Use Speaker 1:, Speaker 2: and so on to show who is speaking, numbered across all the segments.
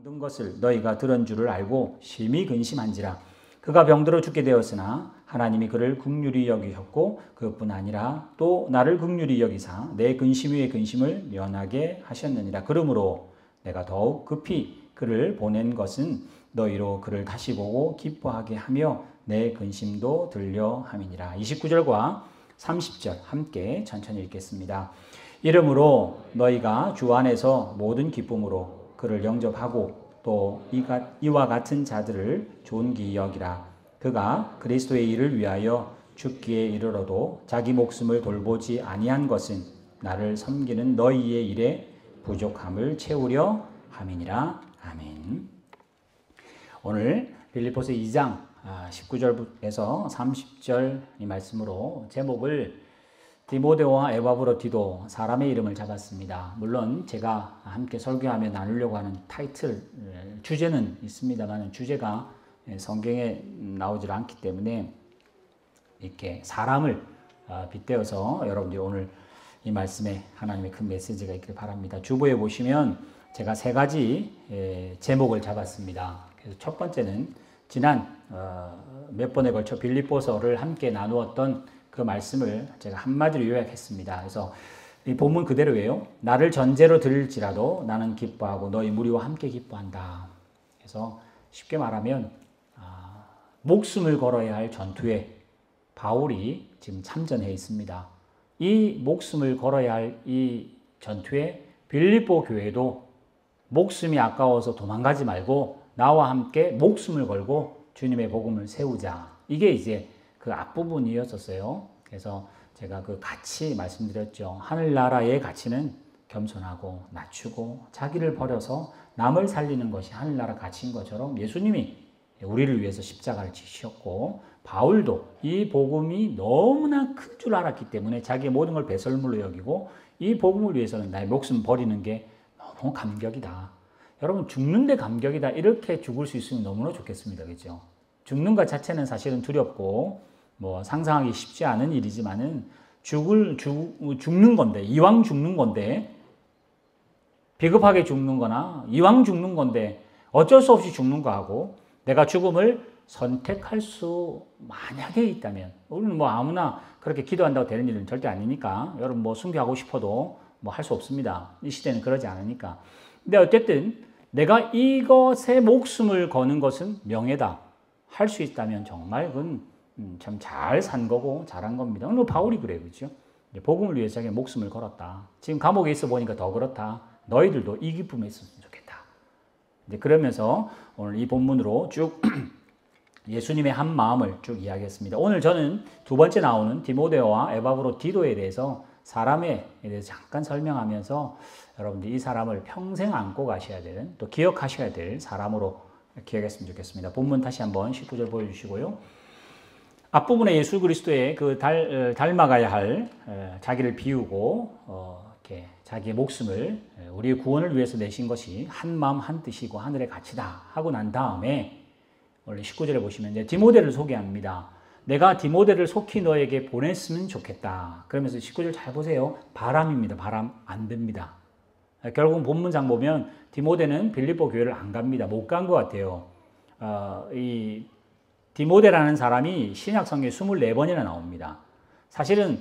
Speaker 1: 모든 것을 너희가 들은 줄을 알고 심히 근심한지라. 그가 병들어 죽게 되었으나 하나님이 그를 긍휼히 여기셨고 그뿐 아니라 또 나를 긍휼히 여기사 내 근심 위에 근심을 면하게 하셨느니라. 그러므로 내가 더욱 급히 그를 보낸 것은 너희로 그를 다시 보고 기뻐하게 하며 내 근심도 들려 함이니라. 29절과 30절 함께 천천히 읽겠습니다. 이러므로 너희가 주 안에서 모든 기쁨으로 그를 영접하고 또 이와 같은 자들을 존귀히 여기라. 그가 그리스도의 일을 위하여 죽기에 이르러도 자기 목숨을 돌보지 아니한 것은 나를 섬기는 너희의 일에 부족함을 채우려 함이니라. 아멘. 오늘 빌립보서 2장 19절에서 30절 이 말씀으로 제목을 디모데와 에바브로디도 사람의 이름을 잡았습니다. 물론 제가 함께 설교하며 나누려고 하는 타이틀 주제는 있습니다만 주제가 성경에 나오질 않기 때문에 이렇게 사람을 빗대어서 여러분들이 오늘 이 말씀에 하나님의 큰 메시지가 있길 바랍니다. 주보에 보시면 제가 세 가지 제목을 잡았습니다. 그래서 첫 번째는 지난 몇 번에 걸쳐 빌립보서를 함께 나누었던 그 말씀을 제가 한마디로 요약했습니다. 그래서 이 본문 그대로예요. 나를 전제로 들을지라도 나는 기뻐하고 너희 무리와 함께 기뻐한다. 그래서 쉽게 말하면 목숨을 걸어야 할 전투에 바울이 지금 참전해 있습니다. 이 목숨을 걸어야 할 이 전투에 빌립보 교회도 목숨이 아까워서 도망가지 말고 나와 함께 목숨을 걸고 주님의 복음을 세우자. 이게 이제 그 앞부분이었었어요. 그래서 제가 그 가치 말씀드렸죠. 하늘나라의 가치는 겸손하고 낮추고 자기를 버려서 남을 살리는 것이 하늘나라 가치인 것처럼 예수님이 우리를 위해서 십자가를 지셨고 바울도 이 복음이 너무나 큰 줄 알았기 때문에 자기의 모든 걸 배설물로 여기고 이 복음을 위해서는 나의 목숨 버리는 게 너무 감격이다. 여러분 죽는데 감격이다. 이렇게 죽을 수 있으면 너무나 좋겠습니다. 그렇죠? 죽는 것 자체는 사실은 두렵고 뭐 상상하기 쉽지 않은 일이지만은 죽는 건데 이왕 죽는 건데 비겁하게 죽는 거나 이왕 죽는 건데 어쩔 수 없이 죽는 거하고 내가 죽음을 선택할 수 만약에 있다면 우리는 뭐 아무나 그렇게 기도한다고 되는 일은 절대 아니니까 여러분 뭐 순교하고 싶어도 뭐 할 수 없습니다. 이 시대는 그러지 않으니까. 근데 어쨌든 내가 이것에 목숨을 거는 것은 명예다. 할 수 있다면 정말 그건 참 잘 산 거고 잘한 겁니다. 오늘 바울이 그래요. 그렇죠? 복음을 위해서 자기 목숨을 걸었다. 지금 감옥에 있어 보니까 더 그렇다. 너희들도 이 기쁨에 있었으면 좋겠다. 이제 그러면서 오늘 이 본문으로 쭉 예수님의 한 마음을 쭉 이야기했습니다. 오늘 저는 두 번째 나오는 디모데와 에바브로디도에 대해서 사람에 대해서 잠깐 설명하면서 여러분들 이 사람을 평생 안고 가셔야 되는 또 기억하셔야 될 사람으로 기억했으면 좋겠습니다. 본문 다시 한번 19절 보여주시고요. 앞부분에 예수 그리스도의 그 닮아가야 할 자기를 비우고 이렇게 자기의 목숨을 우리의 구원을 위해서 내신 것이 한 마음 한 뜻이고 하늘의 가치다 하고 난 다음에 원래 19절에 보시면 이제 디모데를 소개합니다. 내가 디모데를 속히 너에게 보냈으면 좋겠다. 그러면서 19절 잘 보세요. 바람입니다. 바람 안 됩니다. 결국은 본문상 보면 디모데는 빌립보 교회를 안 갑니다. 못 간 것 같아요. 이 디모데라는 사람이 신약 성경에 24번이나 나옵니다. 사실은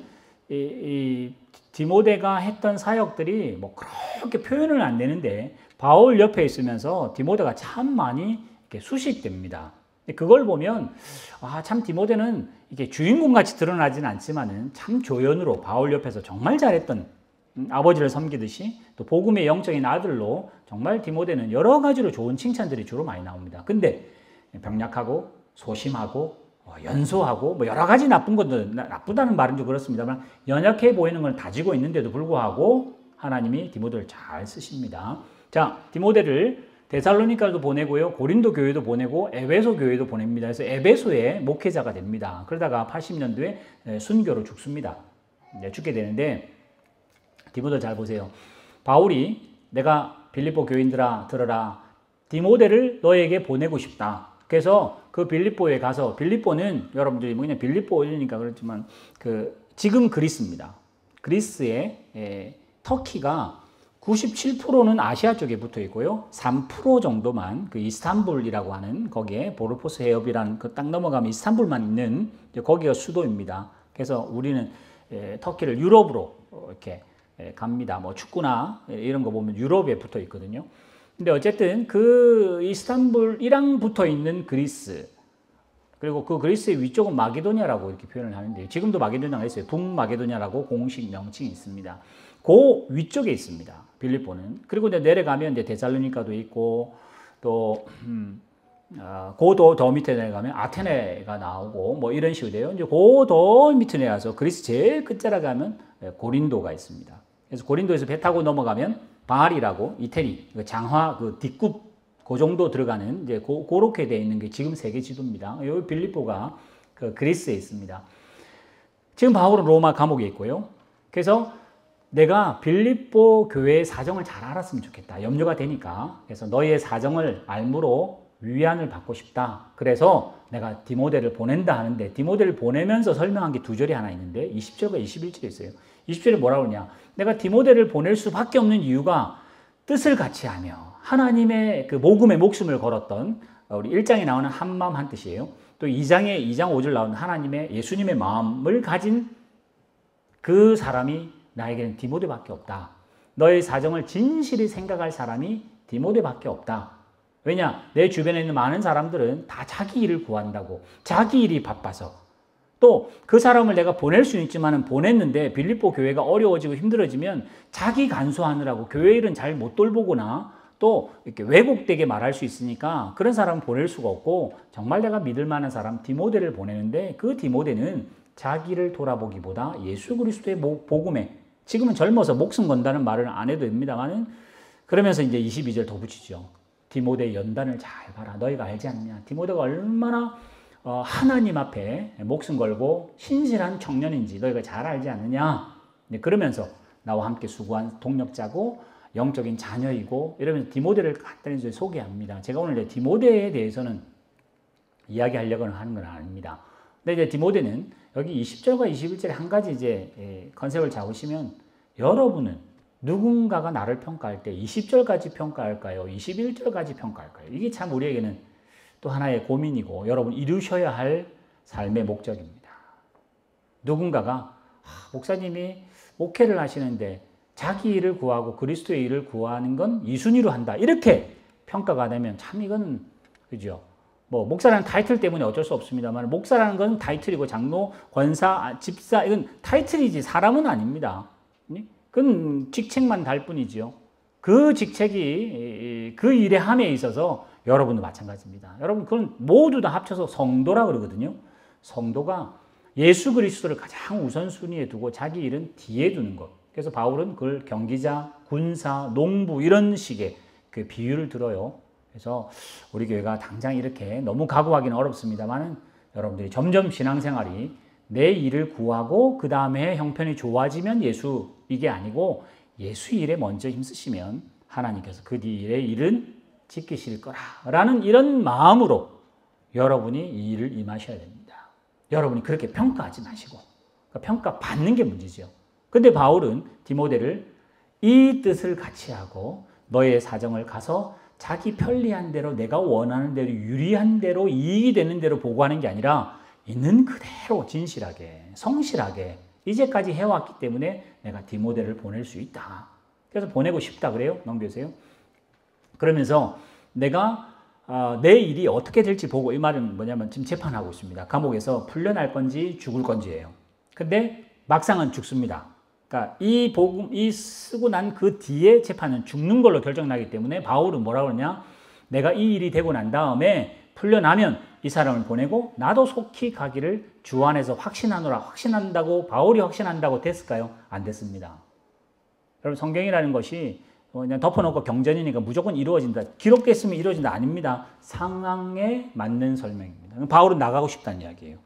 Speaker 1: 이 디모데가 했던 사역들이 뭐 그렇게 표현을 안 되는데 바울 옆에 있으면서 디모데가 참 많이 이렇게 수식됩니다. 그걸 보면 참 디모데는 이게 주인공같이 드러나지는 않지만은 참 조연으로 바울 옆에서 정말 잘했던 아버지를 섬기듯이 또 복음의 영적인 아들로 정말 디모데는 여러 가지로 좋은 칭찬들이 주로 많이 나옵니다. 근데 병약하고 소심하고 연소하고 뭐 여러 가지 나쁜 것들, 나쁘다는 말은 좀 그렇습니다만 연약해 보이는 걸 다지고 있는데도 불구하고 하나님이 디모데를 잘 쓰십니다. 자, 디모데를 데살로니가도 보내고요, 고린도 교회도 보내고 에베소 교회도 보냅니다. 그래서 에베소의 목회자가 됩니다. 그러다가 80년도에 순교로 죽습니다. 죽게 되는데 디모데 잘 보세요. 바울이 내가 빌립보 교인들아 들어라. 디모데를 너에게 보내고 싶다. 그래서 그 빌립보에 가서 빌립보는 여러분들이 뭐 그냥 빌립보이니까 그렇지만 지금 그리스입니다. 그리스의 터키가 97%는 아시아 쪽에 붙어 있고요. 3% 정도만 그 이스탄불이라고 하는 거기에 보르포스 해협이라는 그 딱 넘어가면 이스탄불만 있는 거기가 수도입니다. 그래서 우리는 터키를 유럽으로 이렇게 갑니다. 뭐 축구나 이런 거 보면 유럽에 붙어 있거든요. 근데 어쨌든 그 이스탄불이랑 붙어 있는 그리스, 그리고 그 그리스의 위쪽은 마게도냐라고 이렇게 표현을 하는데, 지금도 마게도냐가 있어요. 북마게도냐라고 공식 명칭이 있습니다. 그 위쪽에 있습니다. 빌립보는. 그리고 이제 내려가면 이제 데살로니카도 있고, 또 고도 더 밑에 내려가면 아테네가 나오고 뭐 이런 식으로 돼요. 이제 고도 밑에 내려가서 그리스 제일 끝자락 가면 고린도가 있습니다. 그래서 고린도에서 배 타고 넘어가면 바알이라고 이태리 장화 그 뒷굽 그 정도 들어가는 이제 그렇게 되어 있는 게 지금 세계 지도입니다. 여기 빌립보가 그 그리스에 있습니다. 지금 바울은 로마 감옥에 있고요. 그래서 내가 빌립보 교회의 사정을 잘 알았으면 좋겠다. 염려가 되니까. 그래서 너희의 사정을 알므로 위안을 받고 싶다. 그래서 내가 디모데를 보낸다 하는데, 디모데를 보내면서 설명한 게 2절이 하나 있는데 20절과 21절에 있어요. 20절에 뭐라고 그러냐. 내가 디모데를 보낼 수밖에 없는 이유가 뜻을 같이 하며 하나님의 그 복음에 목숨을 걸었던, 우리 1장에 나오는 한마음 한뜻이에요. 또 2장 5절 나오는 하나님의 예수님의 마음을 가진 그 사람이 나에게는 디모데밖에 없다. 너의 사정을 진실히 생각할 사람이 디모데밖에 없다. 왜냐? 내 주변에 있는 많은 사람들은 다 자기 일을 구한다고, 자기 일이 바빠서. 또 그 사람을 내가 보낼 수는 있지만 보냈는데 빌립보 교회가 어려워지고 힘들어지면 자기 간수하느라고 교회 일은 잘 못 돌보거나 또 이렇게 왜곡되게 말할 수 있으니까 그런 사람은 보낼 수가 없고, 정말 내가 믿을 만한 사람 디모데를 보내는데, 그 디모데는 자기를 돌아보기보다 예수 그리스도의 복음에, 지금은 젊어서 목숨 건다는 말을 안 해도 됩니다만은, 그러면서 이제 22절 더 붙이죠. 디모데의 연단을 잘 봐라. 너희가 알지 않느냐. 디모데가 얼마나 하나님 앞에 목숨 걸고 신실한 청년인지 너희가 잘 알지 않느냐. 그러면서 나와 함께 수고한 동력자고 영적인 자녀이고 이러면서 디모데를 간단히 소개합니다. 제가 오늘 디모데에 대해서는 이야기하려고 하는 건 아닙니다. 근데 이제 디모데는 여기 20절과 21절에 한 가지 이제 컨셉을 잡으시면, 여러분은 누군가가 나를 평가할 때 20절까지 평가할까요? 21절까지 평가할까요? 이게 참 우리에게는 또 하나의 고민이고 여러분 이루셔야 할 삶의 목적입니다. 누군가가 목사님이 목회를 하시는데 자기 일을 구하고 그리스도의 일을 구하는 건 이순위로 한다, 이렇게 평가가 되면 참 이건, 그죠? 뭐 목사라는 타이틀 때문에 어쩔 수 없습니다만, 목사라는 건 타이틀이고 장로, 권사, 집사 이건 타이틀이지 사람은 아닙니다. 그건 직책만 달 뿐이지요. 그 직책이 그 일의 함에 있어서 여러분도 마찬가지입니다. 여러분 그건 모두 다 합쳐서 성도라 그러거든요. 성도가 예수 그리스도를 가장 우선순위에 두고 자기 일은 뒤에 두는 것. 그래서 바울은 그걸 경기자, 군사, 농부 이런 식의 그 비유를 들어요. 그래서 우리 교회가 당장 이렇게 너무 각오하기는 어렵습니다만, 여러분들이 점점 신앙생활이 내 일을 구하고 그 다음에 형편이 좋아지면 예수, 이게 아니고 예수 일에 먼저 힘쓰시면 하나님께서 그 뒤의 일은 지키실 거라는 이런 마음으로 여러분이 이 일을 임하셔야 됩니다. 여러분이 그렇게 평가하지 마시고, 그러니까 평가받는 게 문제죠. 근데 바울은 디모데를 이 뜻을 같이 하고 너의 사정을 가서 자기 편리한 대로, 내가 원하는 대로, 유리한 대로, 이익이 되는 대로 보고하는 게 아니라 있는 그대로 진실하게, 성실하게 이제까지 해왔기 때문에 내가 디모데를 보낼 수 있다. 그래서 보내고 싶다 그래요. 넘겨주세요. 그러면서 내가 내 일이 어떻게 될지 보고, 이 말은 뭐냐면 지금 재판하고 있습니다. 감옥에서 풀려날 건지 죽을 건지예요. 근데 막상은 죽습니다. 그러니까 이 복음, 이 쓰고 난 그 뒤에 재판은 죽는 걸로 결정나기 때문에 바울은 뭐라고 그러냐? 내가 이 일이 되고 난 다음에 풀려나면 이 사람을 보내고 나도 속히 가기를 주 안에서 확신하노라. 확신한다고 바울이 확신한다고 됐을까요? 안 됐습니다. 여러분 성경이라는 것이 그냥 덮어놓고 경전이니까 무조건 이루어진다, 기록됐으면 이루어진다, 아닙니다. 상황에 맞는 설명입니다. 바울은 나가고 싶다는 이야기예요.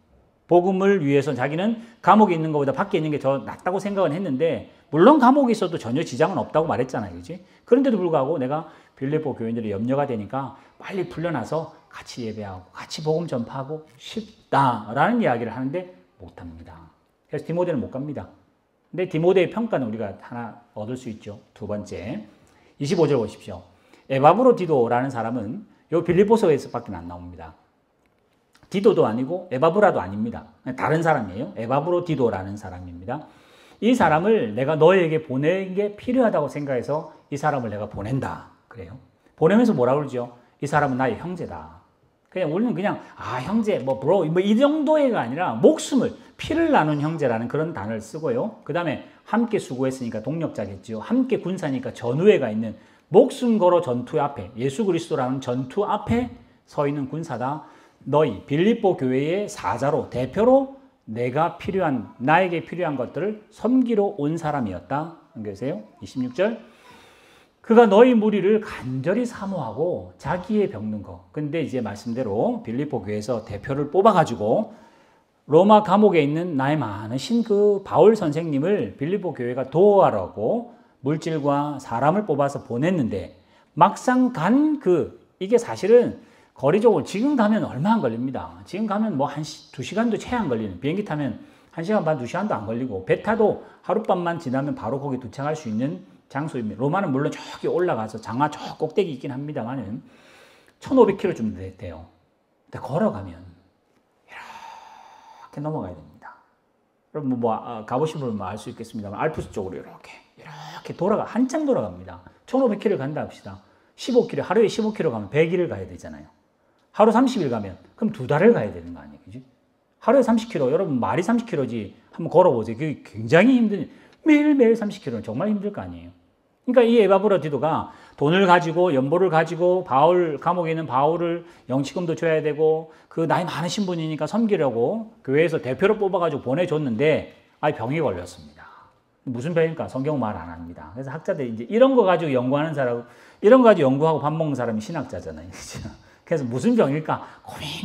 Speaker 1: 복음을 위해서 자기는 감옥에 있는 것보다 밖에 있는 게 더 낫다고 생각은 했는데, 물론 감옥에 있어도 전혀 지장은 없다고 말했잖아요. 그렇지? 그런데도 불구하고 내가 빌립보 교인들이 염려가 되니까 빨리 풀려나서 같이 예배하고 같이 복음 전파하고 싶다라는 이야기를 하는데 못합니다. 그래서 디모데는 못 갑니다. 근데 디모데의 평가는 우리가 하나 얻을 수 있죠. 두 번째, 25절 보십시오. 에바브로디도라는 사람은 요 빌립보서에서밖에 안 나옵니다. 디도도 아니고 에바브라도 아닙니다. 다른 사람이에요. 에바브로디도라는 사람입니다. 이 사람을 내가 너에게 보내는 게 필요하다고 생각해서 이 사람을 내가 보낸다. 그래요. 보내면서 뭐라 그러죠? 이 사람은 나의 형제다. 그냥 우리는 그냥 형제 브로 이 정도가 아니라 목숨을 피를 나눈 형제라는 그런 단어를 쓰고요. 그 다음에 함께 수고했으니까 동력자겠죠. 함께 군사니까 전우회가 있는 목숨 걸어 전투 앞에 예수 그리스도라는 전투 앞에 서 있는 군사다. 너희 빌립보 교회의 사자로 대표로 나에게 필요한 것들을 섬기러 온 사람이었다. 계세요? 26절. 그가 너희 무리를 간절히 사모하고 자기의 병든 거. 근데 이제 말씀대로 빌립보 교회에서 대표를 뽑아가지고 로마 감옥에 있는 나이 많으신 그 바울 선생님을 빌립보 교회가 도와라고 물질과 사람을 뽑아서 보냈는데 막상 이게 사실은 거리적으로 지금 가면 얼마 안 걸립니다. 지금 가면 뭐 2시간도 채 안 걸리는, 비행기 타면 1시간 반, 2시간도 안 걸리고 배 타도 하룻밤만 지나면 바로 거기 도착할 수 있는 장소입니다. 로마는 물론 저기 올라가서 장화 저 꼭대기 있긴 합니다만은 1500km 좀 돼요. 근데 걸어가면 이렇게 넘어가야 됩니다. 여러분 가보신 분은 알 수 있겠습니다만 알프스 쪽으로 이렇게 한참 돌아갑니다. 1500km 간다 합시다. 15km, 하루에 15km 가면 100일을 가야 되잖아요. 하루 30일 가면 그럼 2달을 가야 되는 거 아니에요? 그지? 하루에 30km, 여러분 말이 30km지 한번 걸어보세요. 그게 굉장히 매일매일 30km는 정말 힘들 거 아니에요. 그러니까 이 에바브로디도가 돈을 가지고 연보를 가지고 감옥에 있는 바울을 영치금도 줘야 되고 그 나이 많으신 분이니까 섬기려고 교회에서 대표로 뽑아가지고 보내줬는데 병이 걸렸습니다. 무슨 병일까? 성경 말 안 합니다. 그래서 학자들이 이제 이런 거 가지고 연구하는 사람, 이런 거 가지고 연구하고 밥 먹는 사람이 신학자잖아요. 그래서 무슨 병일까?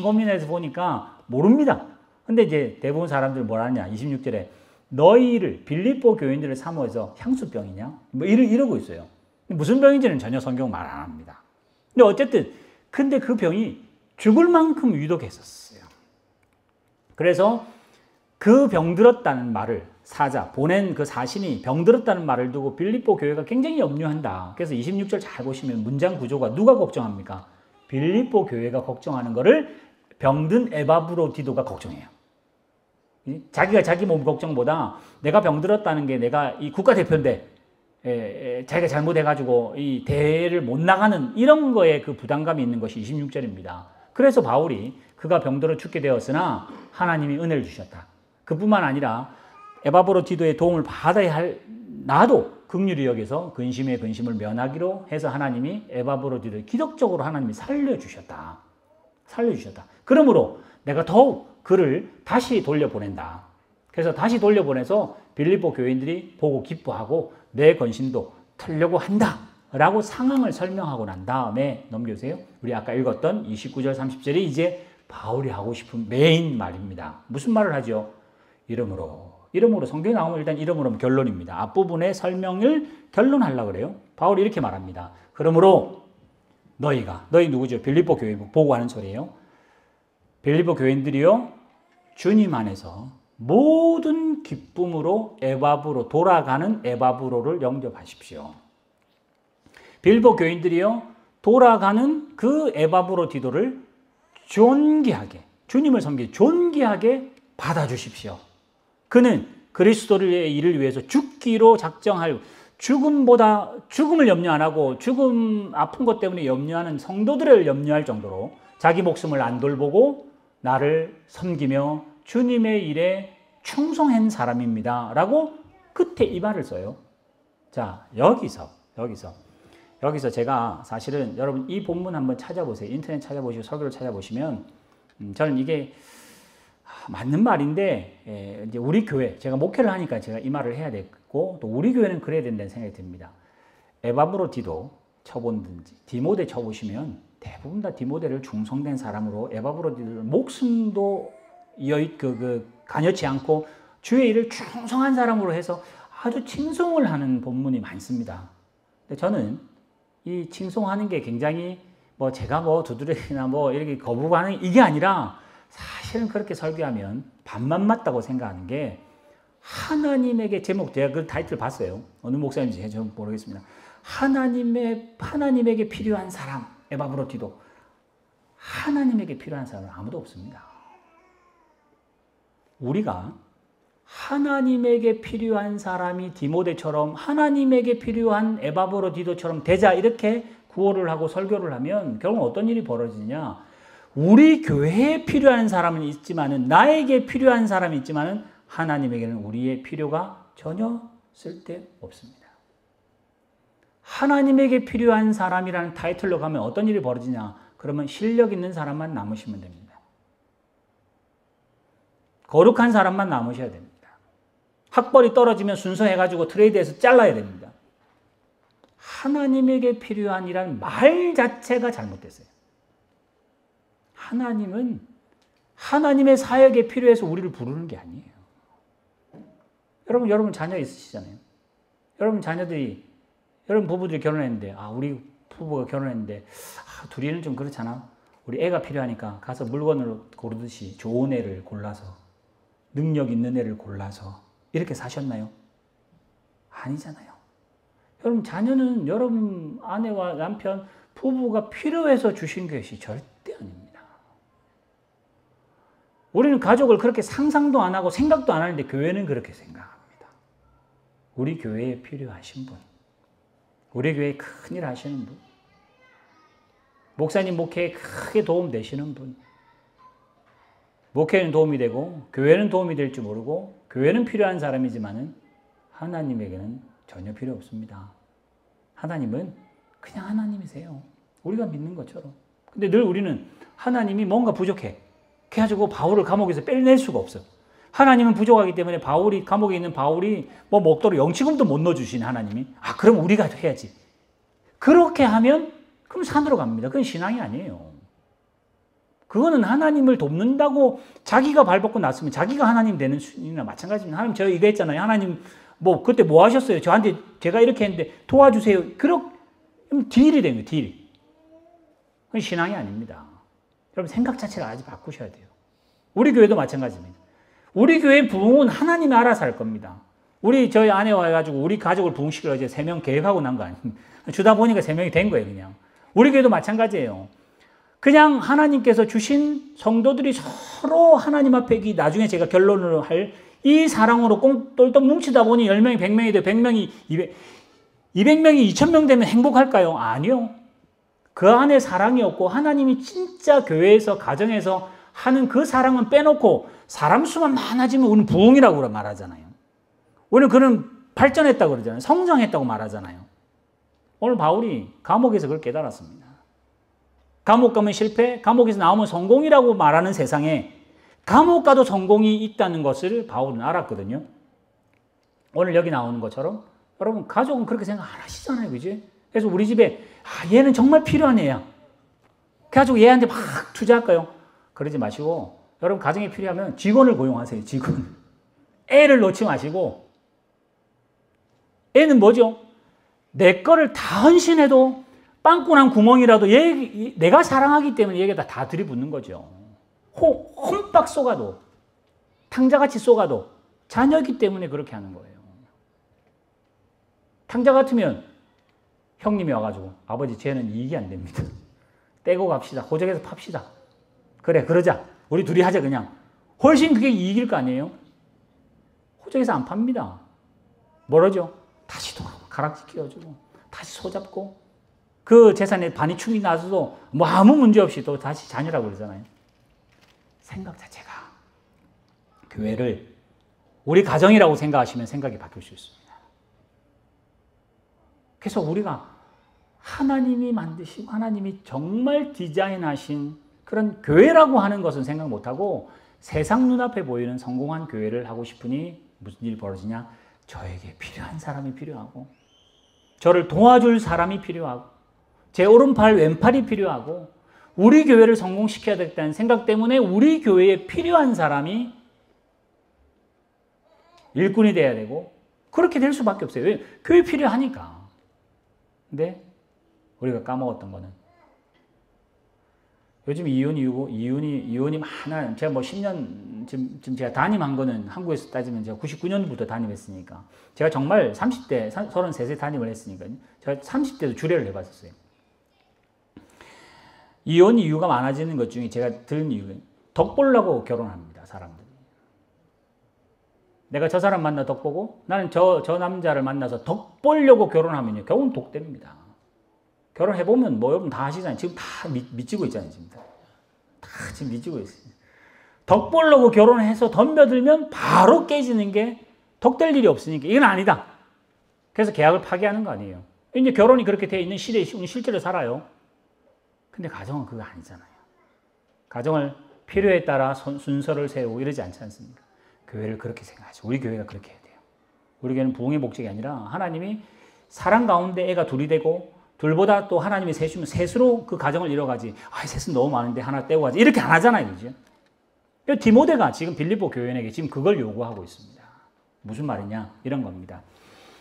Speaker 1: 고민해서 보니까 모릅니다. 근데 이제 대부분 사람들 뭐라 하냐? 26절에 너희를 빌립보 교인들을 사모해서 향수병이냐? 이러고 있어요. 무슨 병인지는 전혀 성경 말 안 합니다. 근데 어쨌든 그 병이 죽을 만큼 위독했었어요. 그래서 그 병들었다는 말을 보낸 그 사신이 병들었다는 말을 두고 빌립보 교회가 굉장히 염려한다. 그래서 26절 잘 보시면 문장 구조가 누가 걱정합니까? 빌립보 교회가 걱정하는 거를 병든 에바브로디도가 걱정해요. 자기가 자기 몸 걱정보다 내가 병들었다는 게 내가 이 국가대표인데 자기가 잘못해가지고 이 대회를 못 나가는 이런 거에 그 부담감이 있는 것이 26절입니다. 그래서 바울이 그가 병들어 죽게 되었으나 하나님이 은혜를 주셨다. 그뿐만 아니라 에바브로디도의 도움을 받아야 할 나도 긍휼히 여기서 근심의 근심을 면하기로 해서 하나님이 에바브로디도를 기적적으로 하나님이 살려주셨다. 그러므로 내가 더욱 그를 다시 돌려보낸다. 그래서 다시 돌려보내서 빌립보 교인들이 보고 기뻐하고 내 건심도 털려고 한다. 라고 상황을 설명하고 난 다음에 넘겨주세요. 우리 아까 읽었던 29절 30절이 이제 바울이 하고 싶은 메인 말입니다. 무슨 말을 하죠? 이름으로 성경에 나오면 일단 이름으로 결론입니다. 앞부분의 설명을 결론하려고 그래요. 바울이 이렇게 말합니다. 그러므로 너희 누구죠? 빌립보 교회 보고하는 소리예요. 빌립보 교인들이요 주님 안에서 모든 기쁨으로 돌아가는 에바브로를 영접하십시오. 빌립보 교인들이요 돌아가는 그 에바브로디도를 존귀하게 주님을 섬기게 존귀하게 받아주십시오. 그는 그리스도의 일을 위해서 죽기로 작정할 죽음을 염려 안 하고 아픈 것 때문에 염려하는 성도들을 염려할 정도로 자기 목숨을 안 돌보고 나를 섬기며 주님의 일에 충성한 사람입니다. 라고 끝에 이 말을 써요. 자, 여기서 제가 사실은 여러분 이 본문 한번 찾아보세요. 인터넷 찾아보시고 설교를 찾아보시면 저는 이게 맞는 말인데 이제 우리 교회 제가 목회를 하니까 제가 이 말을 해야 되고 또 우리 교회는 그래야 된다는 생각이 듭니다. 에바브로디도 쳐본든지 디모데 쳐보시면 대부분 다 디모데를 충성된 사람으로 에바브로디도를 목숨도 가녀치 않고 주의 일을 충성한 사람으로 해서 아주 칭송을 하는 본문이 많습니다. 근데 저는 이 칭송하는 게 굉장히 제가 두드러기나 이렇게 거부하는 이게 아니라 사실은 그렇게 설교하면 반만 맞다고 생각하는 게 하나님에게 제목, 제가 그 타이틀 봤어요. 어느 목사님인지 저 모르겠습니다. 하나님에게 필요한 사람, 에바브로디도. 하나님에게 필요한 사람은 아무도 없습니다. 우리가 하나님에게 필요한 사람이 디모데처럼 하나님에게 필요한 에바브로디도처럼 되자 이렇게 구호를 하고 설교를 하면 결국 어떤 일이 벌어지냐? 우리 교회에 필요한 사람은 있지만은 나에게 필요한 사람이 있지만은 하나님에게는 우리의 필요가 전혀 쓸데없습니다. 하나님에게 필요한 사람이라는 타이틀로 가면 어떤 일이 벌어지냐? 그러면 실력 있는 사람만 남으시면 됩니다. 거룩한 사람만 남으셔야 됩니다. 학벌이 떨어지면 순서해가지고 트레이드해서 잘라야 됩니다. 하나님에게 필요한이라는 말 자체가 잘못됐어요. 하나님은 하나님의 사역에 필요해서 우리를 부르는 게 아니에요. 여러분 자녀 있으시잖아요. 여러분 부부들이 결혼했는데, 우리 부부가 결혼했는데, 둘이는 좀 그렇잖아. 우리 애가 필요하니까 가서 물건을 고르듯이 좋은 애를 골라서, 능력 있는 애를 골라서, 이렇게 사셨나요? 아니잖아요. 여러분, 자녀는 여러분 아내와 남편, 부부가 필요해서 주신 것이 절대 아닙니다. 우리는 가족을 그렇게 상상도 안 하고 생각도 안 하는데 교회는 그렇게 생각합니다. 우리 교회에 필요하신 분, 우리 교회에 큰일 하시는 분, 목사님 목회에 크게 도움 되시는 분, 목회는 도움이 되고 교회는 도움이 될 줄 모르고 교회는 필요한 사람이지만은 하나님에게는 전혀 필요 없습니다. 하나님은 그냥 하나님이세요. 우리가 믿는 것처럼. 근데 늘 우리는 하나님이 뭔가 부족해. 그래가지고 바울을 감옥에서 빼낼 수가 없어. 하나님은 부족하기 때문에 감옥에 있는 바울이 뭐 먹도록 영치금도 못 넣어주시네, 하나님이. 그럼 우리가 해야지. 그렇게 하면 그럼 산으로 갑니다. 그건 신앙이 아니에요. 그거는 하나님을 돕는다고 자기가 발벗고 났으면 자기가 하나님 되는 순이나 마찬가지입니다. 하나님 저 이거 했잖아요. 하나님 그때 뭐 하셨어요? 저한테 제가 이렇게 했는데 도와주세요. 그럼 딜이 되는 거예요. 딜. 그건 신앙이 아닙니다. 여러분 생각 자체를 아주 바꾸셔야 돼요. 우리 교회도 마찬가지입니다. 우리 교회 부흥은 하나님이 알아서 할 겁니다. 저희 아내와 해가지고 우리 가족을 부흥시키려 이제 3명 계획하고 난 거 아닙니까? 주다 보니까 3명이 된 거예요, 그냥. 우리 교회도 마찬가지예요. 그냥 하나님께서 주신 성도들이 서로 하나님 앞에 나중에 제가 결론을 할 이 사랑으로 똘똘 뭉치다 보니 10명이 100명이 돼, 100명이 200명이 2000명 되면 행복할까요? 아니요. 그 안에 사랑이 없고 하나님이 진짜 교회에서 가정에서 하는 그 사랑은 빼놓고 사람 수만 많아지면 우리는 부흥이라고 말하잖아요. 우리는 그런 발전했다고 그러잖아요. 성장했다고 말하잖아요. 오늘 바울이 감옥에서 그걸 깨달았습니다. 감옥 가면 실패, 감옥에서 나오면 성공이라고 말하는 세상에 감옥 가도 성공이 있다는 것을 바울은 알았거든요. 오늘 여기 나오는 것처럼 여러분 가족은 그렇게 생각 안 하시잖아요. 그지? 그래서 우리 집에 얘는 정말 필요한 애야. 그래가지고 얘한테 막 투자할까요? 그러지 마시고 여러분 가정에 필요하면 직원을 고용하세요. 직원. 애를 놓지 마시고 애는 뭐죠? 내 거를 다 헌신해도 빵꾸난 구멍이라도 내가 사랑하기 때문에 얘에다 다 들이붓는 거죠. 홈박 쏘가도 탕자같이 쏘가도 자녀이기 때문에 그렇게 하는 거예요. 탕자 같으면 형님이 와가지고 아버지 쟤는 이익이 안 됩니다. 떼고 갑시다. 호적에서 팝시다. 그래 그러자. 우리 둘이 하자 그냥. 훨씬 그게 이익일 거 아니에요? 호적에서 안 팝니다. 뭐라죠? 다시 또 가락지 끼워주고 다시 손잡고 그 재산에 반이 축이 나서도 뭐 아무 문제 없이 또 다시 자녀라고 그러잖아요. 생각 자체가 교회를 우리 가정이라고 생각하시면 생각이 바뀔 수 있습니다. 그래서 우리가 하나님이 만드시고 하나님이 정말 디자인하신 그런 교회라고 하는 것은 생각 못하고 세상 눈앞에 보이는 성공한 교회를 하고 싶으니 무슨 일이 벌어지냐? 저에게 필요한 사람이 필요하고 저를 도와줄 사람이 필요하고 제 오른팔 왼팔이 필요하고 우리 교회를 성공시켜야 되겠다는 생각 때문에 우리 교회에 필요한 사람이 일꾼이 돼야 되고 그렇게 될 수밖에 없어요. 왜? 교회 필요하니까. 근데 우리가 까먹었던 거는 요즘 이혼이 많아. 제가 뭐 10년, 지금 제가 담임한 거는 한국에서 따지면 제가 99년부터 담임했으니까. 제가 정말 30대, 33세 담임을 했으니까요. 제가 30대도 주례를 해봤었어요. 이혼 이유가 많아지는 것 중에 제가 들은 이유가 덕 보려고 결혼합니다, 사람들이. 내가 저 사람 만나 덕 보고 나는 저 남자를 만나서 덕 보려고 결혼하면요. 결국은 독됩니다. 결혼해보면 뭐 여러분 다 아시잖아요. 지금 다 미치고 있잖아요. 지금 다 지금 미치고 있어요. 덕 보려고 결혼해서 덤벼들면 바로 깨지는 게 덕될 일이 없으니까 이건 아니다. 그래서 계약을 파기하는 거 아니에요. 이제 결혼이 그렇게 되어 있는 시대에 실제로 살아요. 근데 가정은 그거 아니잖아요. 가정을 필요에 따라 순서를 세우고 이러지 않지 않습니까? 교회를 그렇게 생각하죠. 우리 교회가 그렇게 해야 돼요. 우리 교회는 부흥의 목적이 아니라 하나님이 사랑 가운데 애가 둘이 되고 둘보다 또 하나님이 셋이면 셋으로 그 가정을 이뤄가지. 셋은 너무 많은데 하나 떼고 가지. 이렇게 안 하잖아요. 그죠? 디모데가 지금 빌립보 교회에게 지금 그걸 요구하고 있습니다. 무슨 말이냐? 이런 겁니다.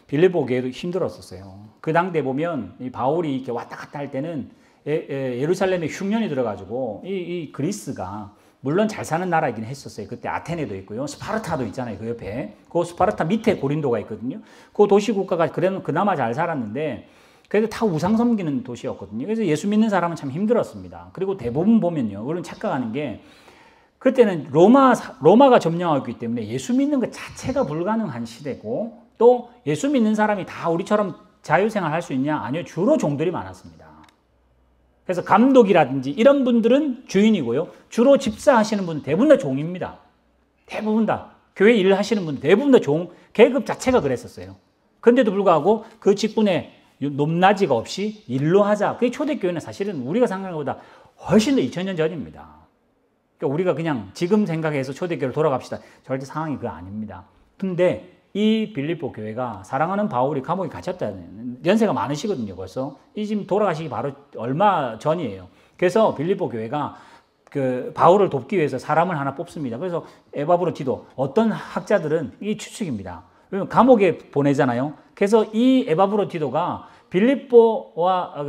Speaker 1: 빌립보 교회도 힘들었었어요. 그 당대 보면 이 바울이 이렇게 왔다 갔다 할 때는 예루살렘에 흉년이 들어가지고 이 그리스가 물론 잘 사는 나라이긴 했었어요. 그때 아테네도 있고요. 스파르타도 있잖아요. 그 옆에. 그 스파르타 밑에 고린도가 있거든요. 그 도시국가가 그나마 잘 살았는데 그래도 다 우상 섬기는 도시였거든요. 그래서 예수 믿는 사람은 참 힘들었습니다. 그리고 대부분 보면요. 우리는 착각하는 게 그때는 로마가 점령하고 있기 때문에 예수 믿는 것 자체가 불가능한 시대고 또 예수 믿는 사람이 다 우리처럼 자유생활 할 수 있냐? 아니요. 주로 종들이 많았습니다. 그래서 감독이라든지 이런 분들은 주인이고요. 주로 집사하시는 분은 대부분 다 종입니다. 대부분 다. 교회 일을 하시는 분들 대부분 다 종, 계급 자체가 그랬었어요. 그런데도 불구하고 그 직분에 높낮이가 없이 일로 하자. 그게 초대교회는 사실은 우리가 생각하는 것보다 훨씬 더 2000년 전입니다. 그러니까 우리가 그냥 지금 생각해서 초대교회로 돌아갑시다. 절대 상황이 그거 아닙니다. 근데 이 빌립보 교회가 사랑하는 바울이 감옥에 갇혔다는 연세가 많으시거든요. 벌써 이 지금 돌아가시기 바로 얼마 전이에요. 그래서 빌립보 교회가 그 바울을 돕기 위해서 사람을 하나 뽑습니다. 그래서 에바브로디도 어떤 학자들은 이 추측입니다. 왜냐면 감옥에 보내잖아요. 그래서 이 에바브로디도가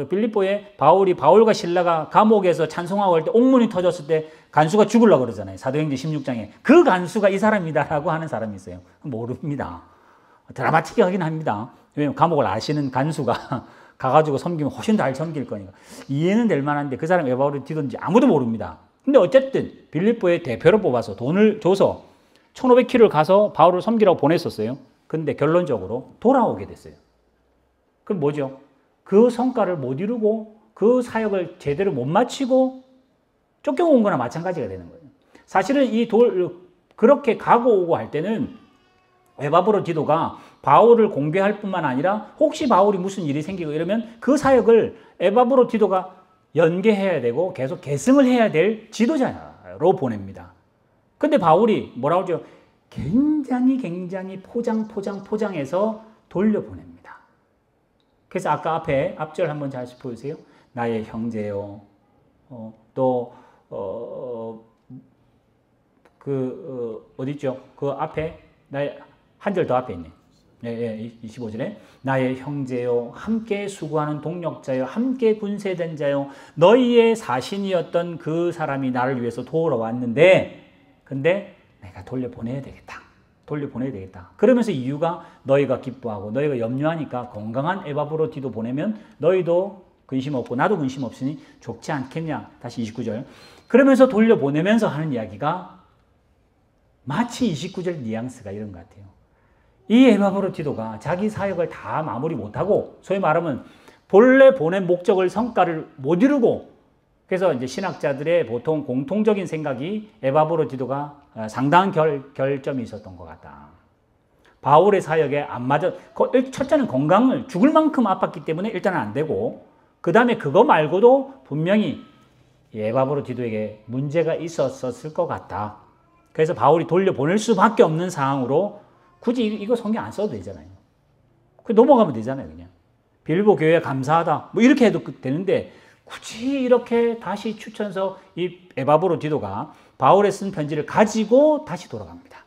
Speaker 1: 빌립보의 바울과 실라가 감옥에서 찬송하고 할 때 옥문이 터졌을 때 간수가 죽으려고 그러잖아요. 사도행전 16장에. 그 간수가 이 사람이다라고 하는 사람이 있어요. 모릅니다. 드라마틱하긴 합니다. 왜냐면 감옥을 아시는 간수가 가가지고 섬기면 훨씬 잘 섬길 거니까. 이해는 될 만한데 그 사람이 에바브로디도인지 아무도 모릅니다. 근데 어쨌든 빌립보의 대표로 뽑아서 돈을 줘서 1500km를 가서 바울을 섬기라고 보냈었어요. 근데 결론적으로 돌아오게 됐어요. 그럼 뭐죠? 그 성과를 못 이루고 그 사역을 제대로 못 마치고 쫓겨온 거나 마찬가지가 되는 거예요. 사실은 그렇게 가고 오고 할 때는 에바브로디도가 바울을 공개할 뿐만 아니라 혹시 바울이 무슨 일이 생기고 이러면 그 사역을 에바브로디도가 연계해야 되고 계속 계승을 해야 될 지도자로 보냅니다. 근데 바울이 뭐라고 하죠? 굉장히 포장해서 돌려보냅니다. 그래서 아까 앞절 한번 잘 보세요. 나의 형제요. 어디죠? 그 앞에, 한 절 더 앞에 있네. 25절에. 나의 형제요. 함께 수고하는 동력자요. 함께 군세된 자요. 너희의 사신이었던 그 사람이 나를 위해서 돌아왔는데, 근데 내가 돌려보내야 되겠다. 그러면서 이유가 너희가 기뻐하고 너희가 염려하니까 건강한 에바브로디도 보내면 너희도 근심 없고 나도 근심 없으니 좋지 않겠냐. 다시 29절. 그러면서 돌려보내면서 하는 이야기가 마치 29절 뉘앙스가 이런 것 같아요. 이 에바브로디도가 자기 사역을 다 마무리 못하고 소위 말하면 본래 보낸 목적을 성과를 못 이루고 그래서 이제 신학자들의 보통 공통적인 생각이 에바브로디도가 상당한 결점이 있었던 것 같다. 바울의 사역에 안 맞아. 첫째는 건강을 죽을 만큼 아팠기 때문에 일단은 안 되고 그 다음에 그거 말고도 분명히 에바브로디도에게 문제가 있었을 것 같다. 그래서 바울이 돌려보낼 수밖에 없는 상황으로 굳이 이거 성경 안 써도 되잖아요. 넘어가면 되잖아요. 그냥 빌립보 교회에 감사하다 뭐 이렇게 해도 되는데 굳이 이렇게 다시 추천서 이 에바브로디도가 바울에 쓴 편지를 가지고 다시 돌아갑니다.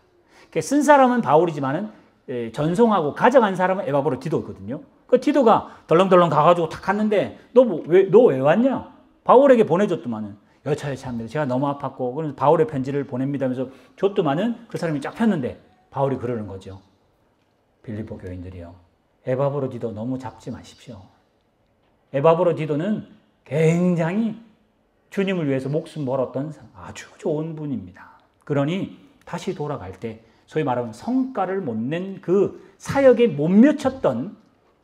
Speaker 1: 쓴 사람은 바울이지만은 전송하고 가져간 사람은 에바브로디도거든요. 그 디도가 덜렁덜렁 가가지고 탁 갔는데 너 왜 왔냐? 바울에게 보내줬더만은 여차여차합니다. 제가 너무 아팠고 그래서 바울의 편지를 보냅니다 하면서 줬더만은 그 사람이 쫙 폈는데 바울이 그러는 거죠. 빌립보 교인들이요. 에바브로디도 너무 잡지 마십시오. 에바브로디도는 굉장히 주님을 위해서 목숨 걸었던 아주 좋은 분입니다. 그러니 다시 돌아갈 때 소위 말하면 성과를 못 낸 그 사역에 못 미쳤던